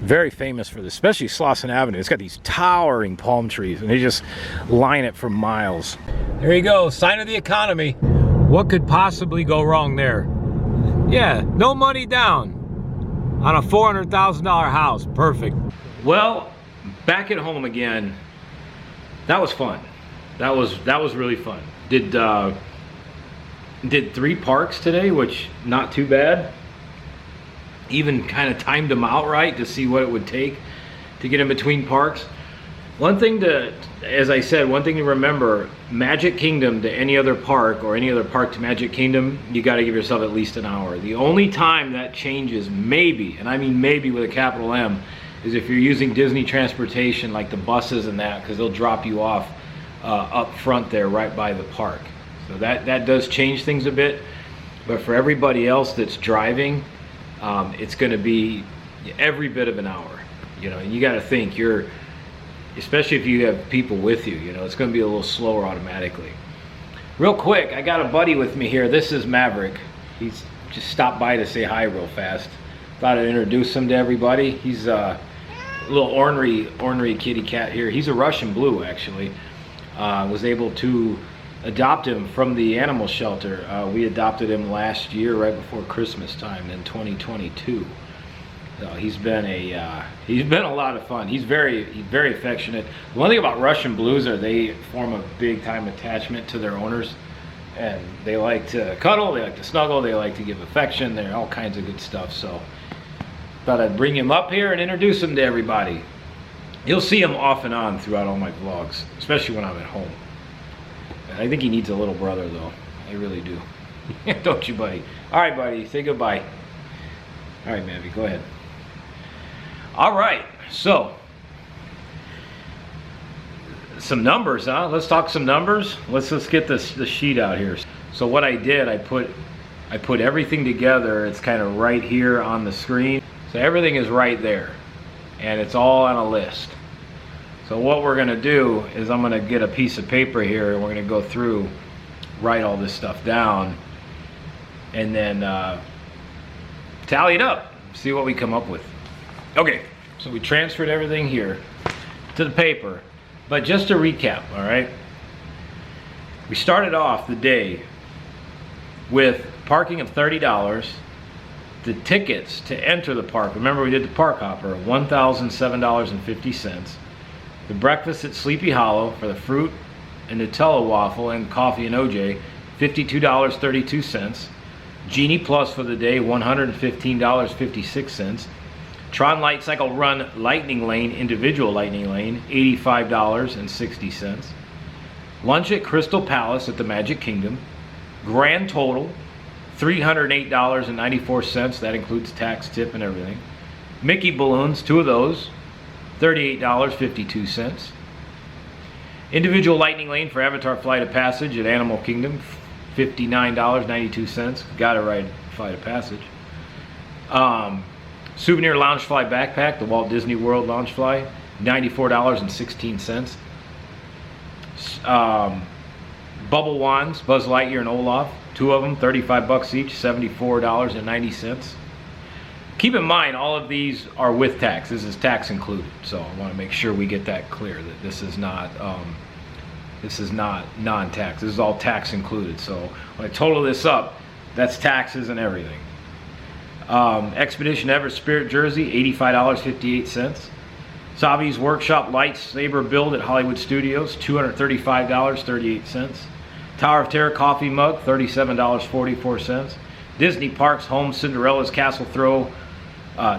Very famous for this, especially Slauson Avenue. It's got these towering palm trees, and they just line it for miles. There you go, sign of the economy. What could possibly go wrong there? Yeah, no money down on a $400,000 house. Perfect. Well, back at home again. That was fun. That was really fun. Did 3 parks today, which not too bad. Even kind of timed them out right to see what it would take to get in between parks. One thing as I said, one thing to remember, Magic Kingdom to any other park, or any other park to Magic Kingdom, you got to give yourself at least an hour. The only time that changes, maybe, and I mean maybe with a capital M, is if you're using Disney transportation like the buses and that, because they'll drop you off up front there right by the park. So that does change things a bit. But for everybody else that's driving, it's going to be every bit of an hour. And you got to think, especially if you have people with you, it's going to be a little slower automatically. Real quick, I got a buddy with me here. This is Maverick. He's just stopped by to say hi real fast. Thought I'd introduce him to everybody. He's a little ornery kitty cat here. He's a Russian blue, actually. Was able to adopt him from the animal shelter. We adopted him last year, right before Christmas time in 2022. So he's been a lot of fun. He's very affectionate. One thing about Russian blues are they form a big time attachment to their owners, and they like to cuddle, they like to snuggle, they like to give affection. They're all kinds of good stuff. So thought I'd bring him up here and introduce him to everybody. You'll see him off and on throughout all my vlogs, especially when I'm at home. And I think he needs a little brother though. I really do. Don't you, buddy? All right, buddy, say goodbye. All right, Mavi, go ahead. All right, so some numbers, huh? Let's talk some numbers. Let's get the sheet out here. So what I did, I put everything together. It's kind of right here on the screen. So everything is right there, and it's all on a list. So what we're gonna do is I'm gonna get a piece of paper here, and we're gonna go through, write all this stuff down, and then tally it up, see what we come up with. Okay, so we transferred everything here to the paper, but just to recap, all right? We started off the day with parking of $30, the tickets to enter the park. Remember, we did the park hopper, $1,007.50. The breakfast at Sleepy Hollow for the fruit and Nutella waffle and coffee and OJ, $52.32. Genie Plus for the day, $115.56. Tron Light Cycle Run Lightning Lane, individual Lightning Lane, $85.60. Lunch at Crystal Palace at the Magic Kingdom. Grand total, $308.94. That includes tax, tip, and everything. Mickey balloons, 2 of those, $38.52. Individual Lightning Lane for Avatar Flight of Passage at Animal Kingdom, $59.92. Gotta ride Flight of Passage. Souvenir Loungefly backpack, the Walt Disney World Loungefly, $94.16. Bubble wands, Buzz Lightyear and Olaf, 2 of them, $35 each, $74.90. Keep in mind, all of these are with tax. This is tax included, so I want to make sure we get that clear, that this is not non-tax. This is all tax included. So when I total this up, that's taxes and everything. Expedition Everest Spirit jersey, $85.58. Savi's Workshop lightsaber build at Hollywood Studios, $235.38. Tower of Terror coffee mug, $37.44. Disney Parks Home Cinderella's Castle Throw,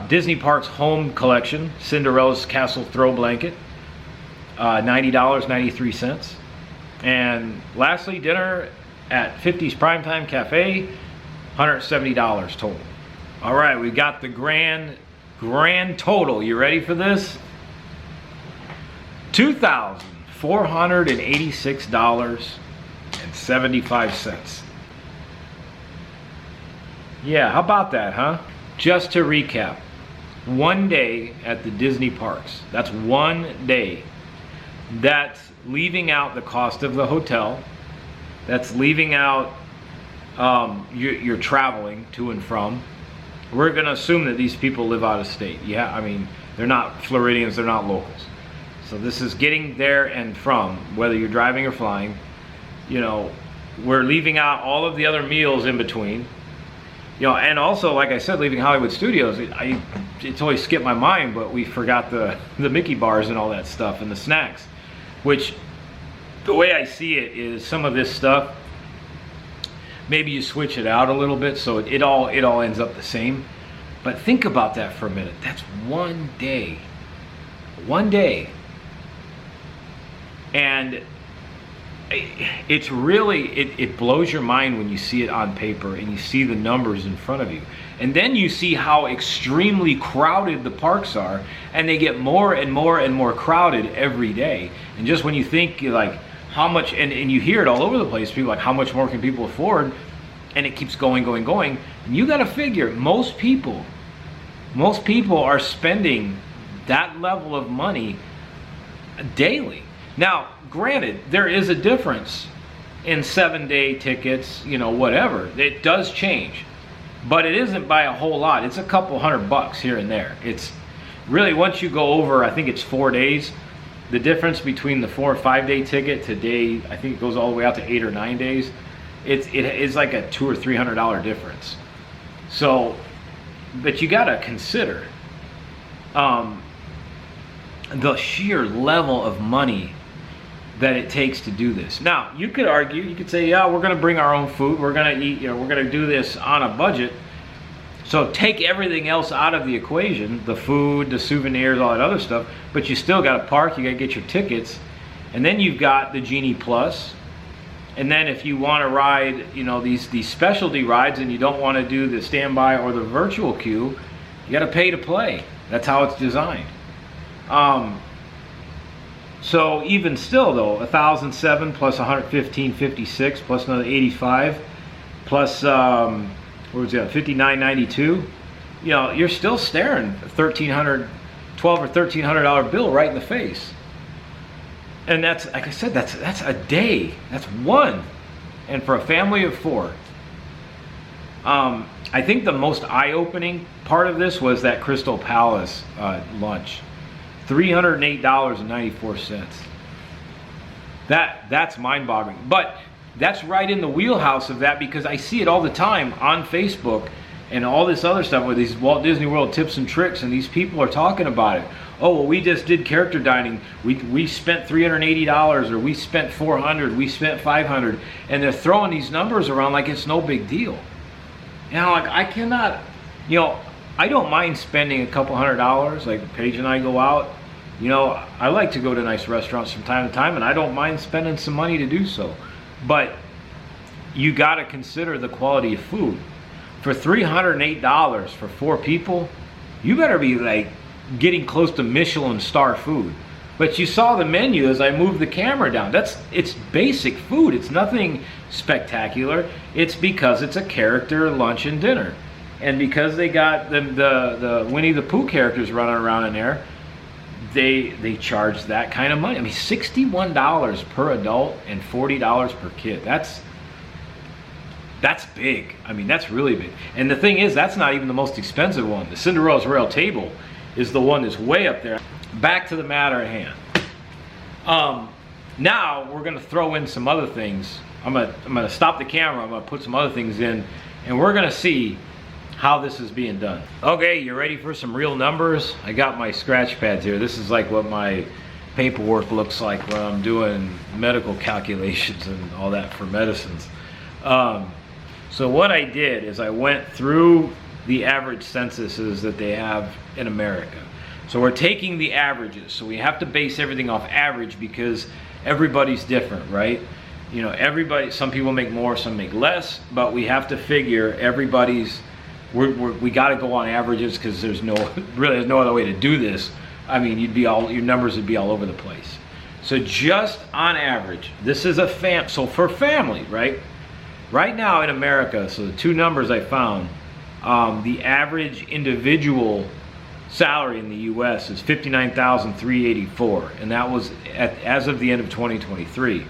Disney Parks Home Collection, Cinderella's Castle Throw blanket, $90.93. And lastly, dinner at 50's Primetime Cafe, $170 total. All right, we got the grand total. You ready for this? $2,486.75. Yeah, how about that, huh? Just to recap, one day at the Disney parks. That's one day. That's leaving out the cost of the hotel. That's leaving out you're traveling to and from. We're going to assume that these people live out of state. Yeah, I mean, they're not Floridians, they're not locals. So this is getting there and from, whether you're driving or flying. You know, we're leaving out all of the other meals in between. You know, and also, like I said, leaving Hollywood Studios, it's always skipped my mind, but we forgot the Mickey bars and all that stuff and the snacks, which the way I see it is some of this stuff, maybe you switch it out a little bit so it all ends up the same. But think about that for a minute. That's one day. One day. And it's really, it blows your mind when you see it on paper and you see the numbers in front of you. And then you see how extremely crowded the parks are, and they get more and more and more crowded every day. And just when you think, like, how much, and you hear it all over the place, people like, how much more can people afford? And it keeps going. And you got to figure, most people are spending that level of money daily. Now, granted, there is a difference in 7-day tickets, you know, whatever. It does change, but it isn't by a whole lot. It's a couple $100 here and there. It's really, once you go over, I think it's 4 days, the difference between the 4 or 5 day ticket to day, I think it goes all the way out to 8 or 9 days. It is like a $200 or $300 difference. So, but you got to consider the sheer level of money that it takes to do this. Now, you could argue, you could say, yeah, we're going to bring our own food, we're going to eat, you know, we're going to do this on a budget. So take everything else out of the equation, the food, the souvenirs, all that other stuff, but you still got to park, you got to get your tickets, and then you've got the Genie Plus. And then if you want to ride, you know, these specialty rides and you don't want to do the standby or the virtual queue, you got to pay to play. That's how it's designed. So even still though, $1,007 plus $115.56 plus another $85, plus what was that, $59.92, you know, you're still staring a $1,300, $1,200 or $1,300 bill right in the face. And that's, like I said, that's a day. That's one. And for a family of 4. I think the most eye-opening part of this was that Crystal Palace lunch. $308.94. That's mind-boggling. But that's right in the wheelhouse of that, because I see it all the time on Facebook and all this other stuff with these Walt Disney World tips and tricks, and these people are talking about it. Oh, well, we just did character dining. We spent $380, or we spent $400, we spent $500, and they're throwing these numbers around like it's no big deal. And I'm like, I cannot, you know, I don't mind spending a couple $100. Like Paige and I go out, you know, I like to go to nice restaurants from time to time, and I don't mind spending some money to do so. But you got to consider the quality of food. For $308 for 4 people, you better be like getting close to Michelin star food. But you saw the menu as I moved the camera down. It's basic food. It's nothing spectacular. It's because it's a character lunch and dinner. And because they got the Winnie the Pooh characters running around in there, they charge that kind of money. I mean, $61 per adult and $40 per kid. That's big. I mean, that's really big. And the thing is, that's not even the most expensive one. The Cinderella's Royal Table is the one that's way up there. Back to the matter at hand. Now we're gonna throw in some other things. I'm gonna stop the camera. I'm gonna put some other things in, and we're gonna see how this is being done. Okay, you ready for some real numbers? I got my scratch pads here. This is like what my paperwork looks like when I'm doing medical calculations and all that for medicines. So what I did is I went through the average censuses that they have in America. So we're taking the averages. So we have to base everything off average because everybody's different, right? You know, everybody, some people make more, some make less, but we have to figure everybody's, we got to go on averages because there's no other way to do this. I mean, your numbers would be all over the place. So just on average, this is so for family, right? Right now in America, so the 2 numbers I found, the average individual salary in the U.S. is $59,384, and that was as of the end of 2023.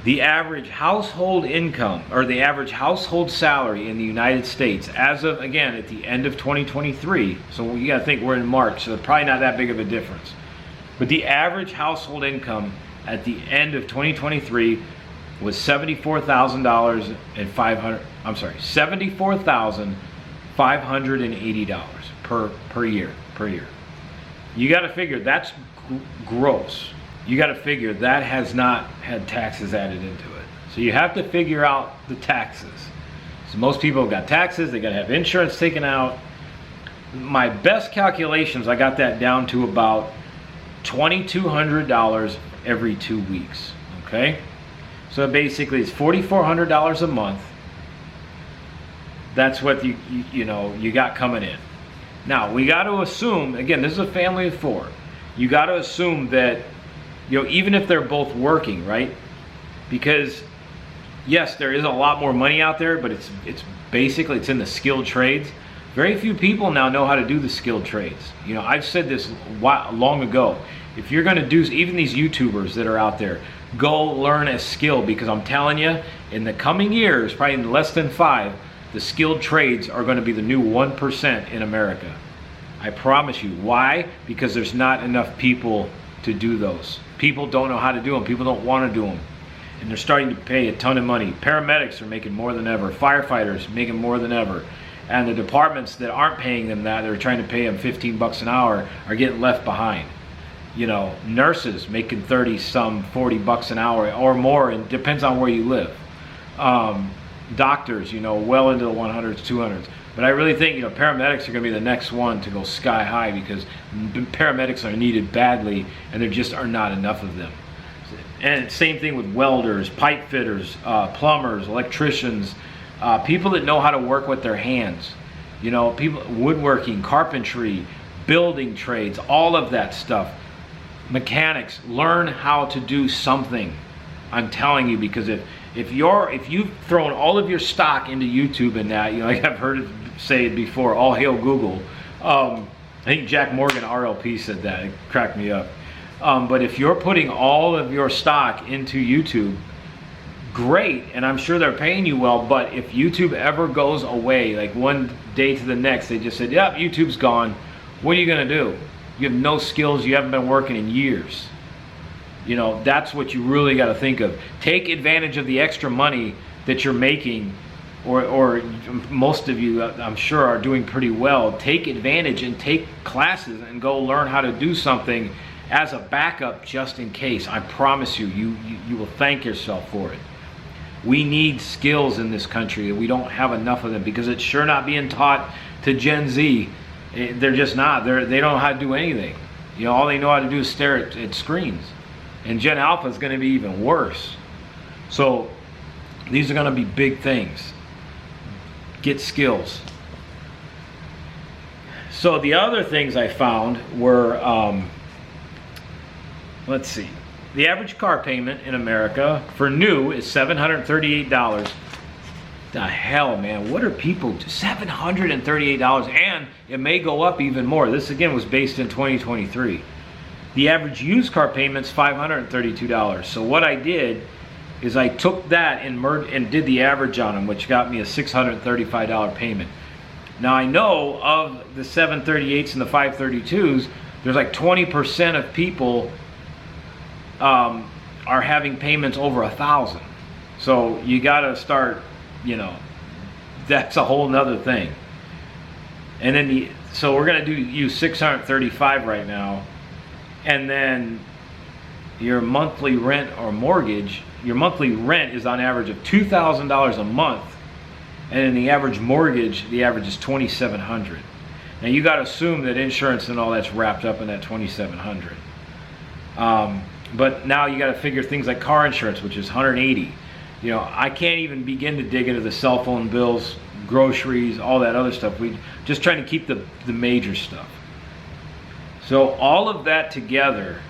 The average household income, or the average household salary in the United States, as of, again, at the end of 2023, so you gotta think we're in March, so probably not that big of a difference. But the average household income at the end of 2023 was $74,580 per year. You got to figure that's gross. You got to figure that has not had taxes added into it. So you have to figure out the taxes. So most people have got taxes. They got to have insurance taken out. My best calculations, I got that down to about $2,200 every 2 weeks. Okay. So basically it's $4,400 a month. That's what you got coming in. Now we got to assume, again, this is a family of 4. You got to assume that, you know, even if they're both working, right? Because yes, there is a lot more money out there, but it's basically in the skilled trades. Very few people now know how to do the skilled trades. You know, I've said this long ago. If you're going to do, even these YouTubers that are out there, go learn a skill, because I'm telling you, in the coming years, probably in less than 5, the skilled trades are going to be the new 1% in America. I promise you. Why? Because there's not enough people to do those. People don't know how to do them. People don't want to do them. And they're starting to pay a ton of money. Paramedics are making more than ever. Firefighters making more than ever. And the departments that aren't paying them that, they're trying to pay them $15 an hour, are getting left behind. You know, nurses making 30 some, $40 an hour or more, and depends on where you live. Doctors, you know, well into the 100s, 200s. But I really think, you know, paramedics are going to be the next one to go sky high, because paramedics are needed badly, and there just are not enough of them. And same thing with welders, pipe fitters, plumbers, electricians, people that know how to work with their hands. You know, people, woodworking, carpentry, building trades, all of that stuff. Mechanics, learn how to do something. I'm telling you, because If you've thrown all of your stock into YouTube and that, you know, like I've heard it say it before, all hail Google. I think Jack Morgan, RLP, said that. It cracked me up. But if you're putting all of your stock into YouTube, great, and I'm sure they're paying you well, but if YouTube ever goes away, like one day to the next, they just said, yep, YouTube's gone, what are you gonna do? You have no skills, you haven't been working in years. You know, that's what you really got to think of. Take advantage of the extra money that you're making, or most of you, I'm sure, are doing pretty well. Take advantage and take classes and go learn how to do something as a backup just in case. I promise you, you will thank yourself for it. We need skills in this country. We don't have enough of them because it's sure not being taught to Gen Z. They're just not. They don't know how to do anything. You know, all they know how to do is stare at screens. And Gen Alpha is going to be even worse. So these are going to be big things. Get skills. So the other things I found were, let's see. The average car payment in America for new is $738. The hell, man, what are people do? $738, and it may go up even more. This again was based in 2023. The average used car payment's $532. So what I did is I took that and did the average on them, which got me a $635 payment. Now I know of the 738s and the 532s, there's like 20% of people are having payments over $1,000. So you got to start, you know, that's a whole nother thing. And then so we're going to use 635 right now. And then your monthly rent or mortgage, your monthly rent is on average of $2,000 a month, and in the average mortgage, the average is $2,700. Now you got to assume that insurance and all that's wrapped up in that $2,700. But now you got to figure things like car insurance, which is $180. You know, I can't even begin to dig into the cell phone bills, groceries, all that other stuff. We just trying to keep the major stuff. So all of that together,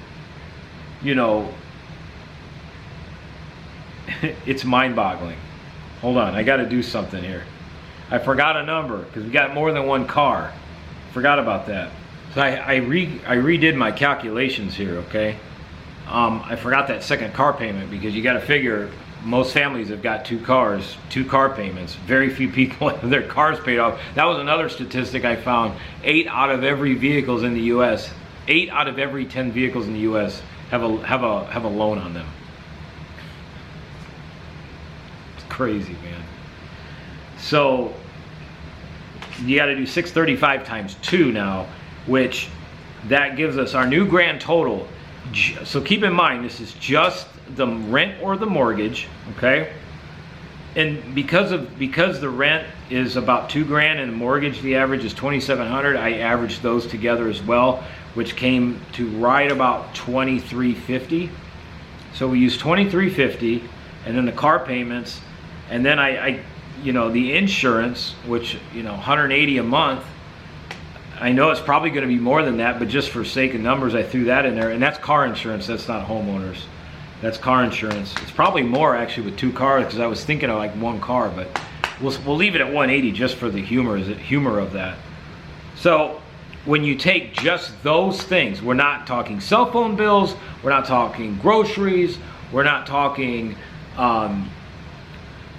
you know, it's mind-boggling. Hold on, I got to do something here. I forgot a number because we got more than one car. Forgot about that. So I redid my calculations here, okay? I forgot that second car payment because you got to figure most families have got two car payments. Very few people have their cars paid off. That was another statistic I found. 8 out of every vehicles in the U.S., 8 out of every 10 vehicles in the U.S. have a loan on them. It's crazy, man. So you got to do 635 times 2 now, which that gives us our new grand total. So keep in mind, this is just the rent or the mortgage, okay? And because the rent is about $2,000 and the mortgage, the average is $2,700, I averaged those together as well, which came to right about $2,350. So we use $2,350, and then the car payments, and then I you know, the insurance, which, you know, $180 a month. I know it's probably going to be more than that, but just for sake of numbers, I threw that in there. And that's car insurance. That's not homeowners. That's car insurance. It's probably more actually with 2 cars because I was thinking of like 1 car, but we'll leave it at 180 just for the humor of that. So when you take just those things, we're not talking cell phone bills, we're not talking groceries, we're not talking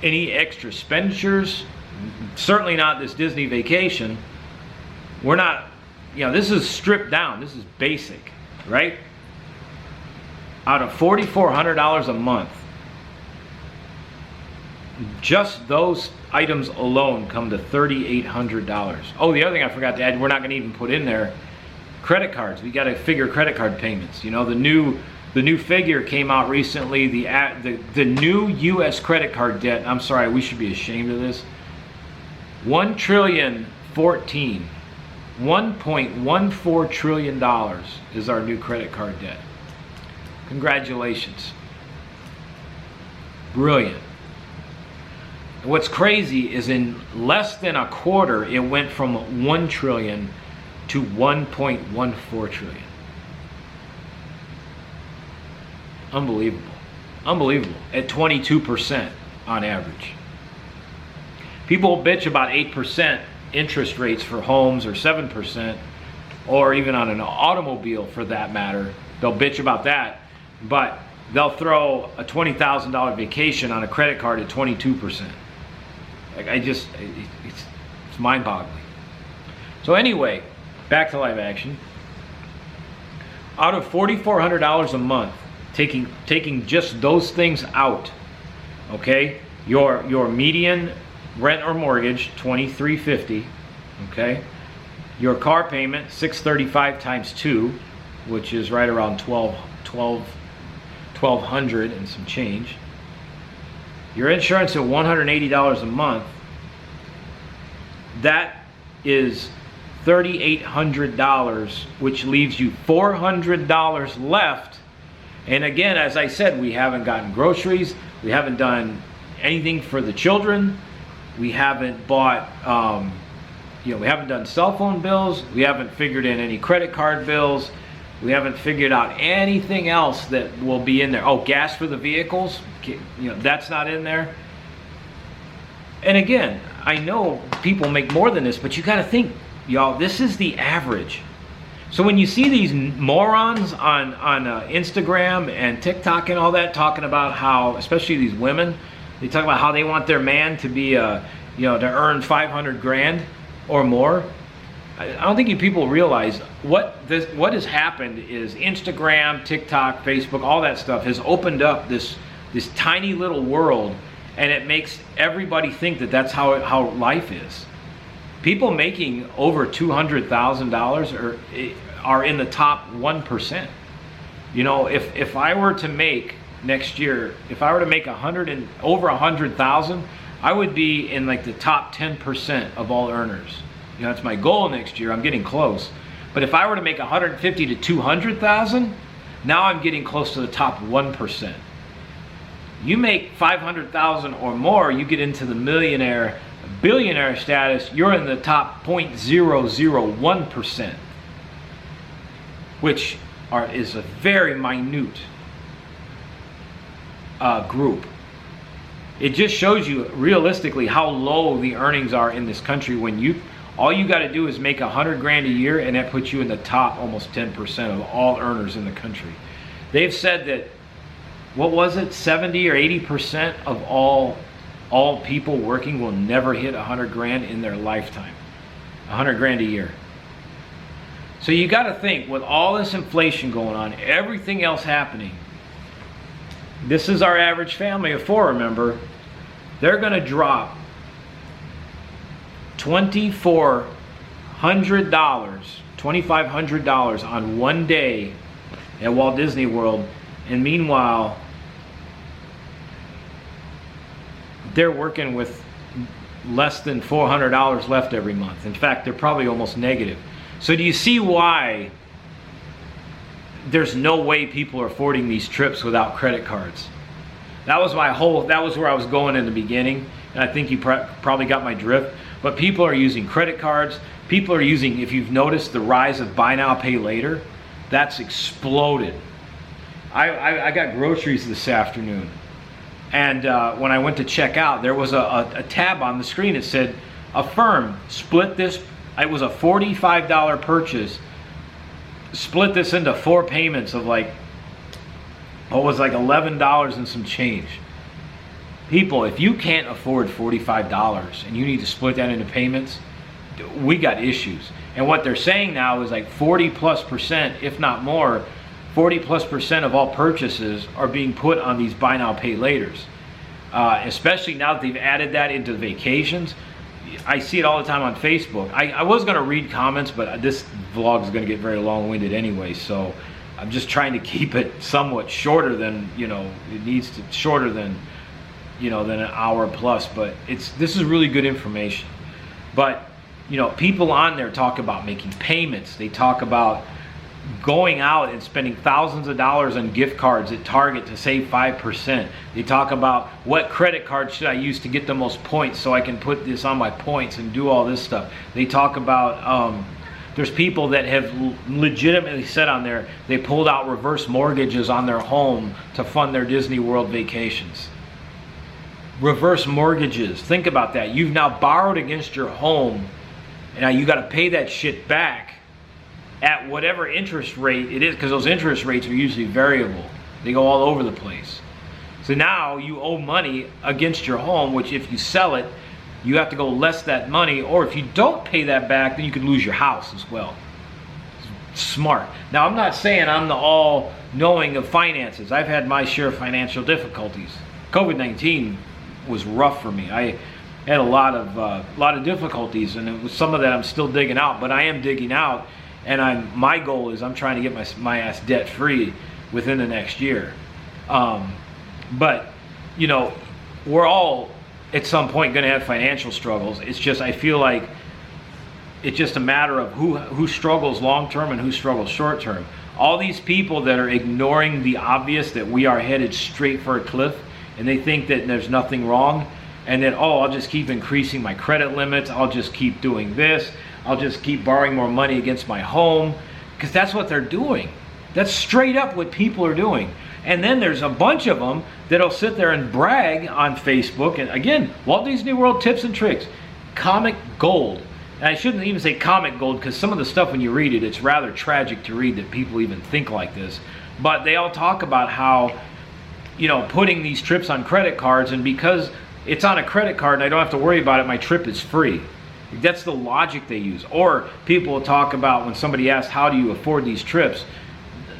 any extra expenditures, certainly not this Disney vacation. We're not, you know, this is stripped down. This is basic, right? Out of $4,400 a month, just those items alone come to $3,800. Oh, the other thing I forgot to add, we're not going to even put in there credit cards. We got to figure credit card payments. You know, the new figure came out recently. The new U.S. credit card debt. I'm sorry, we should be ashamed of this. $1.14 trillion is our new credit card debt. Congratulations. Brilliant. What's crazy is in less than a quarter, it went from 1 trillion to 1.14 trillion. Unbelievable. Unbelievable. At 22% on average. People bitch about 8% interest rates for homes, or 7%, or even on an automobile for that matter. They'll bitch about that, but they'll throw a $20,000 vacation on a credit card at 22%. Like, it's mind-boggling. So anyway, back to live action. Out of $4,400 a month, taking just those things out, okay, your median rent or mortgage, $2,350, okay, your car payment, $635 times 2, which is right around $1,200 and some change. Your insurance at $180 a month. That is $3,800, which leaves you $400 left. And again, as I said, we haven't gotten groceries, we haven't done anything for the children, we haven't bought, we haven't done cell phone bills, we haven't figured in any credit card bills, we haven't figured out anything else that will be in there. Oh, gas for the vehicles, that's not in there. And again, I know people make more than this, but you got to think, y'all, this is the average. So when you see these morons on Instagram and TikTok and all that talking about how, especially these women, they talk about how they want their man to be, to earn 500 grand or more. I don't think you people realize what has happened is Instagram, TikTok, Facebook, all that stuff has opened up this tiny little world, and it makes everybody think that that's how life is. People making over $200,000 are in the top 1%. If I were to make next year, if I were to make over 100,000, I would be in like the top 10% of all earners. That's my goal next year. I'm getting close. But if I were to make 150 to 200,000, now I'm getting close to the top 1%. You make 500,000 or more, you get into the billionaire status, you're in the top 0.001%, which is a very minute group. It just shows you realistically how low the earnings are in this country when all you got to do is make 100 grand a year, and that puts you in the top almost 10% of all earners in the country. They've said that, what was it, 70 or 80% of all people working will never hit 100 grand in their lifetime. 100 grand a year. So you got to think, with all this inflation going on, everything else happening, this is our average family of 4, remember, they're going to drop $2,500 on one day at Walt Disney World, and meanwhile they're working with less than $400 left every month. In fact, they're probably almost negative. So do you see why there's no way people are affording these trips without credit cards? That was where I was going in the beginning, and I think you probably got my drift. But people are using credit cards. People are using, if you've noticed, the rise of buy now, pay later. That's exploded. I got groceries this afternoon, and when I went to check out, there was a tab on the screen that said, Affirm, split this. It was a $45 purchase. Split this into 4 payments of like $11 and some change. People, if you can't afford $45 and you need to split that into payments, we got issues. And what they're saying now is like 40+%, if not more, 40+% of all purchases are being put on these buy now, pay laters. Especially now that they've added that into vacations. I see it all the time on Facebook. I was going to read comments, but this vlog is going to get very long-winded anyway, so I'm just trying to keep it somewhat shorter than, it needs to, shorter than, than an hour plus, but this is really good information. But, people on there talk about making payments. They talk about going out and spending thousands of dollars on gift cards at Target to save 5%. They talk about, what credit card should I use to get the most points so I can put this on my points and do all this stuff. They talk about There's people that have legitimately said on there they pulled out reverse mortgages on their home to fund their Disney World vacations. Reverse mortgages. Think about that. You've now borrowed against your home, and now you got to pay that shit back at whatever interest rate it is, because those interest rates are usually variable. They go all over the place. So now you owe money against your home, which if you sell it, you have to go less that money, or if you don't pay that back, then you could lose your house as well. Smart. Now, I'm not saying I'm the all-knowing of finances. I've had my share of financial difficulties. COVID-19 was rough for me. I had a lot of difficulties, and it was some of that I'm still digging out, but I am digging out, and my goal is I'm trying to get my ass debt free within the next year. But you know, we're all at some point going to have financial struggles. It's just, I feel like it's just a matter of who struggles long term and who struggles short term. All these people that are ignoring the obvious, that we are headed straight for a cliff, and they think that there's nothing wrong, and then, oh, I'll just keep increasing my credit limits, I'll just keep doing this, I'll just keep borrowing more money against my home, because that's what they're doing. That's straight up what people are doing. And then there's a bunch of them that'll sit there and brag on Facebook. And again, Walt Disney World tips and tricks, comic gold. And I shouldn't even say comic gold, because some of the stuff when you read it, it's rather tragic to read that people even think like this. But they all talk about how, you know, putting these trips on credit cards, and because it's on a credit card and I don't have to worry about it, my trip is free. That's the logic they use. Or people will talk about when somebody asks, how do you afford these trips?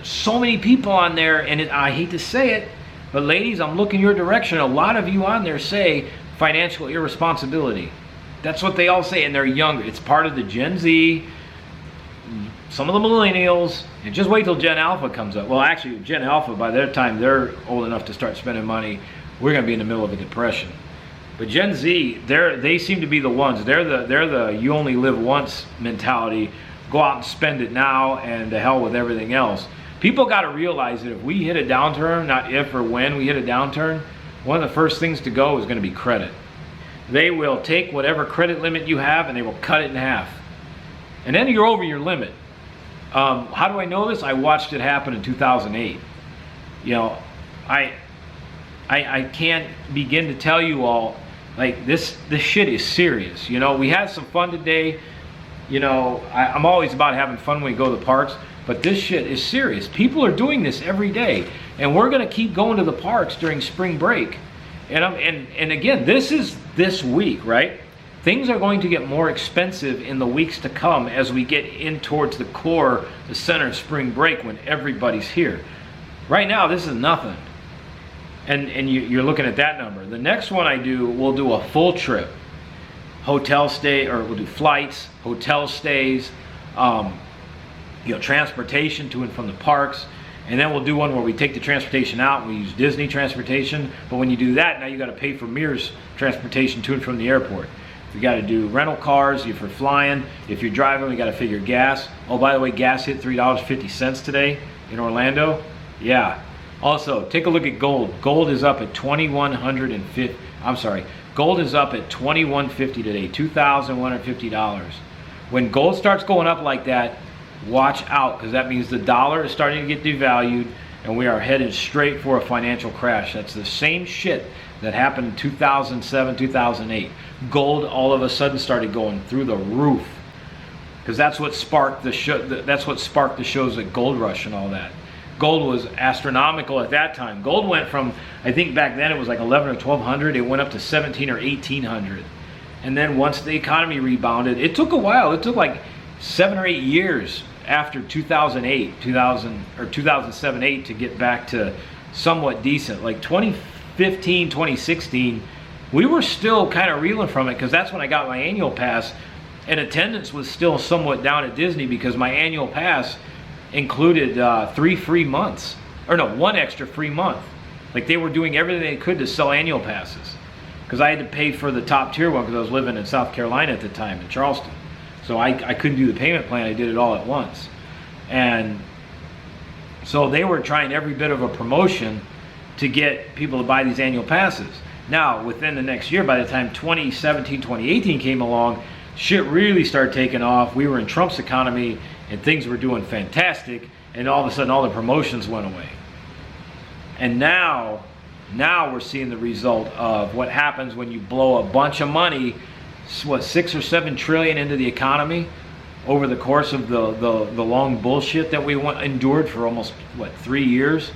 So many people on there, and I hate to say it, but ladies, I'm looking your direction. A lot of you on there say financial irresponsibility. That's what they all say, and they're younger. It's part of the Gen Z, some of the millennials, and just wait till Gen Alpha comes up. Well, actually, Gen Alpha, by their time they're old enough to start spending money, we're going to be in the middle of a depression. But Gen Z, they seem to be the ones. They're the you only live once mentality. Go out and spend it now, and to hell with everything else. People got to realize that if we hit a downturn, not if or when we hit a downturn, one of the first things to go is going to be credit. They will take whatever credit limit you have and they will cut it in half. And then you're over your limit. How do I know this? I watched it happen in 2008. You know, I can't begin to tell you all, like, this shit is serious. You know, we had some fun today. You know, I'm always about having fun when we go to the parks. But this shit is serious. People are doing this every day, and we're going to keep going to the parks during spring break. And again, this is this week, right? Things are going to get more expensive in the weeks to come as we get in towards the core, the center of spring break, when everybody's here. Right now, this is nothing. And you're looking at that number. The next one we'll do a full trip. Hotel stay, or we'll do flights, hotel stays, you know, transportation to and from the parks, and then we'll do one where we take the transportation out and we use Disney transportation. But when you do that, now you got to pay for Mears transportation to and from the airport. You got to do rental cars if you're flying. If you're driving, we got to figure gas. Oh, by the way, gas hit $3.50 today in Orlando. Yeah. Also, take a look at gold. Gold is up at $2,150. I'm sorry. Gold is up at $2,150 today. $2,150. When gold starts going up like that, watch out, because that means the dollar is starting to get devalued and we are headed straight for a financial crash. That's the same shit that happened in 2007, 2008. Gold all of a sudden started going through the roof, because that's what sparked the shows like Gold Rush and all that. Gold was astronomical at that time. Gold went from, I think back then it was like 11 or 1200. It went up to 17 or 1800. And then once the economy rebounded, it took a while. It took like 7 or 8 years after 2007-8 to get back to somewhat decent. Like 2015, 2016, we were still kind of reeling from it, because that's when I got my annual pass, and attendance was still somewhat down at Disney because my annual pass included 3 free months, or no, 1 extra free month. Like, they were doing everything they could to sell annual passes, because I had to pay for the top tier one because I was living in South Carolina at the time, in Charleston. So I couldn't do the payment plan. I did it all at once. And so they were trying every bit of a promotion to get people to buy these annual passes. Now, within the next year, by the time 2017, 2018 came along, shit really started taking off. We were in Trump's economy and things were doing fantastic, and all of a sudden all the promotions went away. And now we're seeing the result of what happens when you blow a bunch of money, what, 6 or 7 trillion into the economy over the course of the long bullshit that we endured for almost, what, 3 years?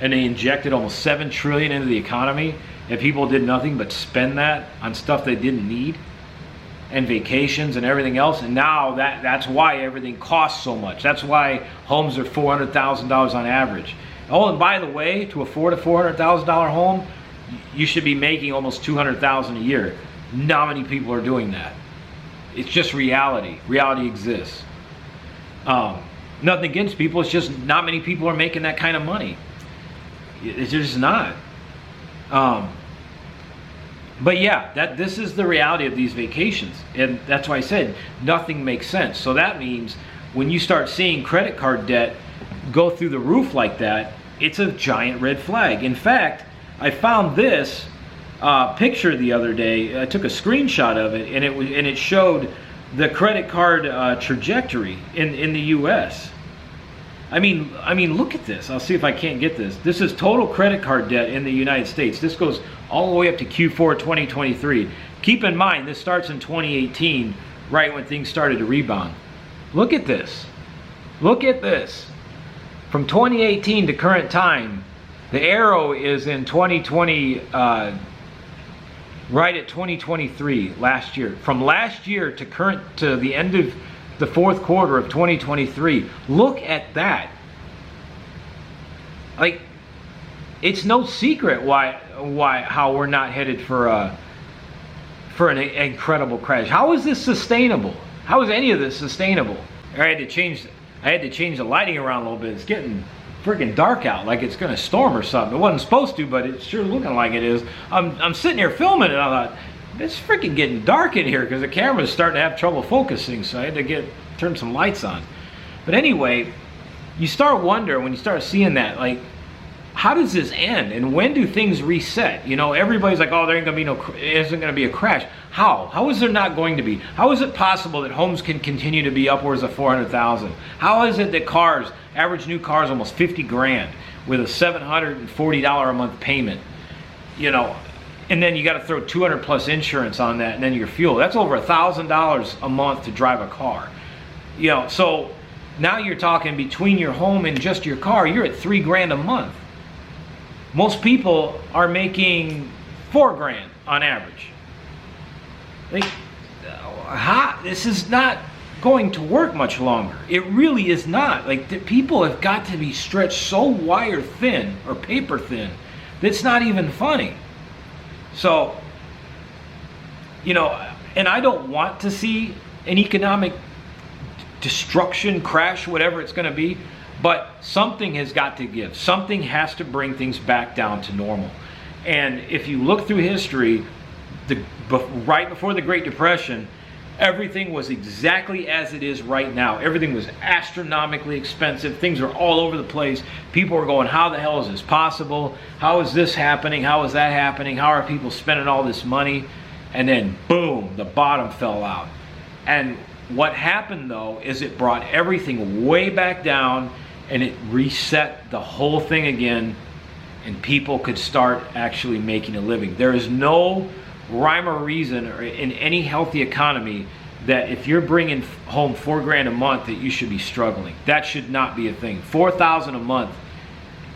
And they injected almost 7 trillion into the economy, and people did nothing but spend that on stuff they didn't need, and vacations and everything else. And now that's why everything costs so much. That's why homes are $400,000 on average. Oh, and by the way, to afford a $400,000 home, you should be making almost $200,000 a year. Not many people are doing that. It's just reality. Reality exists. Nothing against people. It's just not many people are making that kind of money. It's just not. But yeah, this is the reality of these vacations. And that's why I said nothing makes sense. So that means when you start seeing credit card debt go through the roof like that, it's a giant red flag. In fact, I found this picture the other day. I took a screenshot of it, and it showed the credit card trajectory in the U.S. I mean, look at this. I'll see if I can't get this. This is total credit card debt in the United States. This goes all the way up to Q4 2023. Keep in mind, this starts in 2018, right when things started to rebound. Look at this. Look at this. From 2018 to current time, the arrow is in 2020, right at 2023, last year. From last year to the end of the fourth quarter of 2023. Look at that. Like, it's no secret how we're not headed for an incredible crash. How is this sustainable? How is any of this sustainable? I had to change the lighting around a little bit. It's getting freaking dark out, like it's gonna storm or something. It wasn't supposed to, but it's sure looking like it is. I'm sitting here filming it, and I thought, it's freaking getting dark in here because the camera's starting to have trouble focusing, so I had to turn some lights on. But anyway, you start wondering when you start seeing that, like, how does this end, and when do things reset? You know, everybody's like, oh, there isn't gonna be a crash. How is there not going to be? How is it possible that homes can continue to be upwards of 400,000? How is it that average new cars, almost 50 grand with a $740 a month payment? You know, and then you got to throw 200 plus insurance on that, and then your fuel. That's over $1,000 a month to drive a car. You know, so now you're talking between your home and just your car, you're at $3 grand a month. Most people are making $4 grand on average. This is not going to work much longer. It really is not. Like, people have got to be stretched so wire thin or paper thin that's not even funny. So, you know, and I don't want to see an economic destruction, crash, whatever it's going to be, but something has got to give. Something has to bring things back down to normal. And if you look through history, right before the Great Depression, everything was exactly as it is right now. Everything was astronomically expensive. Things were all over the place. People were going, how the hell is this possible? How is this happening? How is that happening? How are people spending all this money? And then, boom, the bottom fell out. And what happened, though, is it brought everything way back down, and it reset the whole thing again, and people could start actually making a living. There is no rhyme or reason in any healthy economy that if you're bringing home $4 grand a month that you should be struggling. That should not be a thing. $4,000 a month,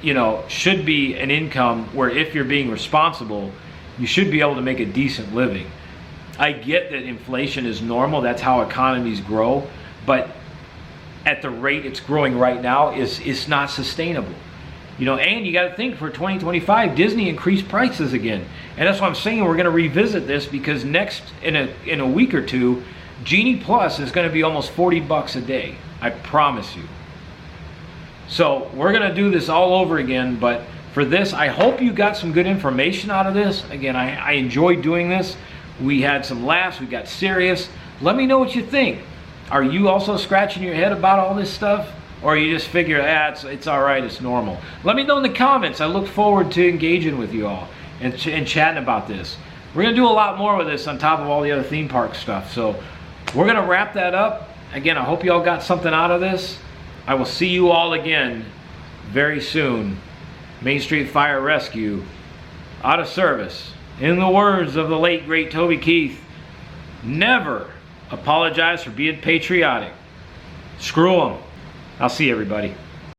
you know, should be an income where if you're being responsible, you should be able to make a decent living. I get that inflation is normal. That's how economies grow, but at the rate it's growing right now is not sustainable. You know, and you got to think, for 2025, Disney increased prices again, and that's why I'm saying we're going to revisit this, because next in a week or two, Genie Plus is going to be almost $40 a day. I promise you. So we're going to do this all over again. But for this, I hope you got some good information out of this. Again, I enjoyed doing this. We had some laughs. We got serious. Let me know what you think. Are you also scratching your head about all this stuff? Or you just figure, it's all right, it's normal? Let me know in the comments. I look forward to engaging with you all and chatting about this. We're going to do a lot more with this on top of all the other theme park stuff. So we're gonna wrap that up. Again, I hope you all got something out of this. I will see you all again very soon. Main Street Fire Rescue, out of service. In the words of the late great Toby Keith, never apologize for being patriotic. Screw them. I'll see everybody.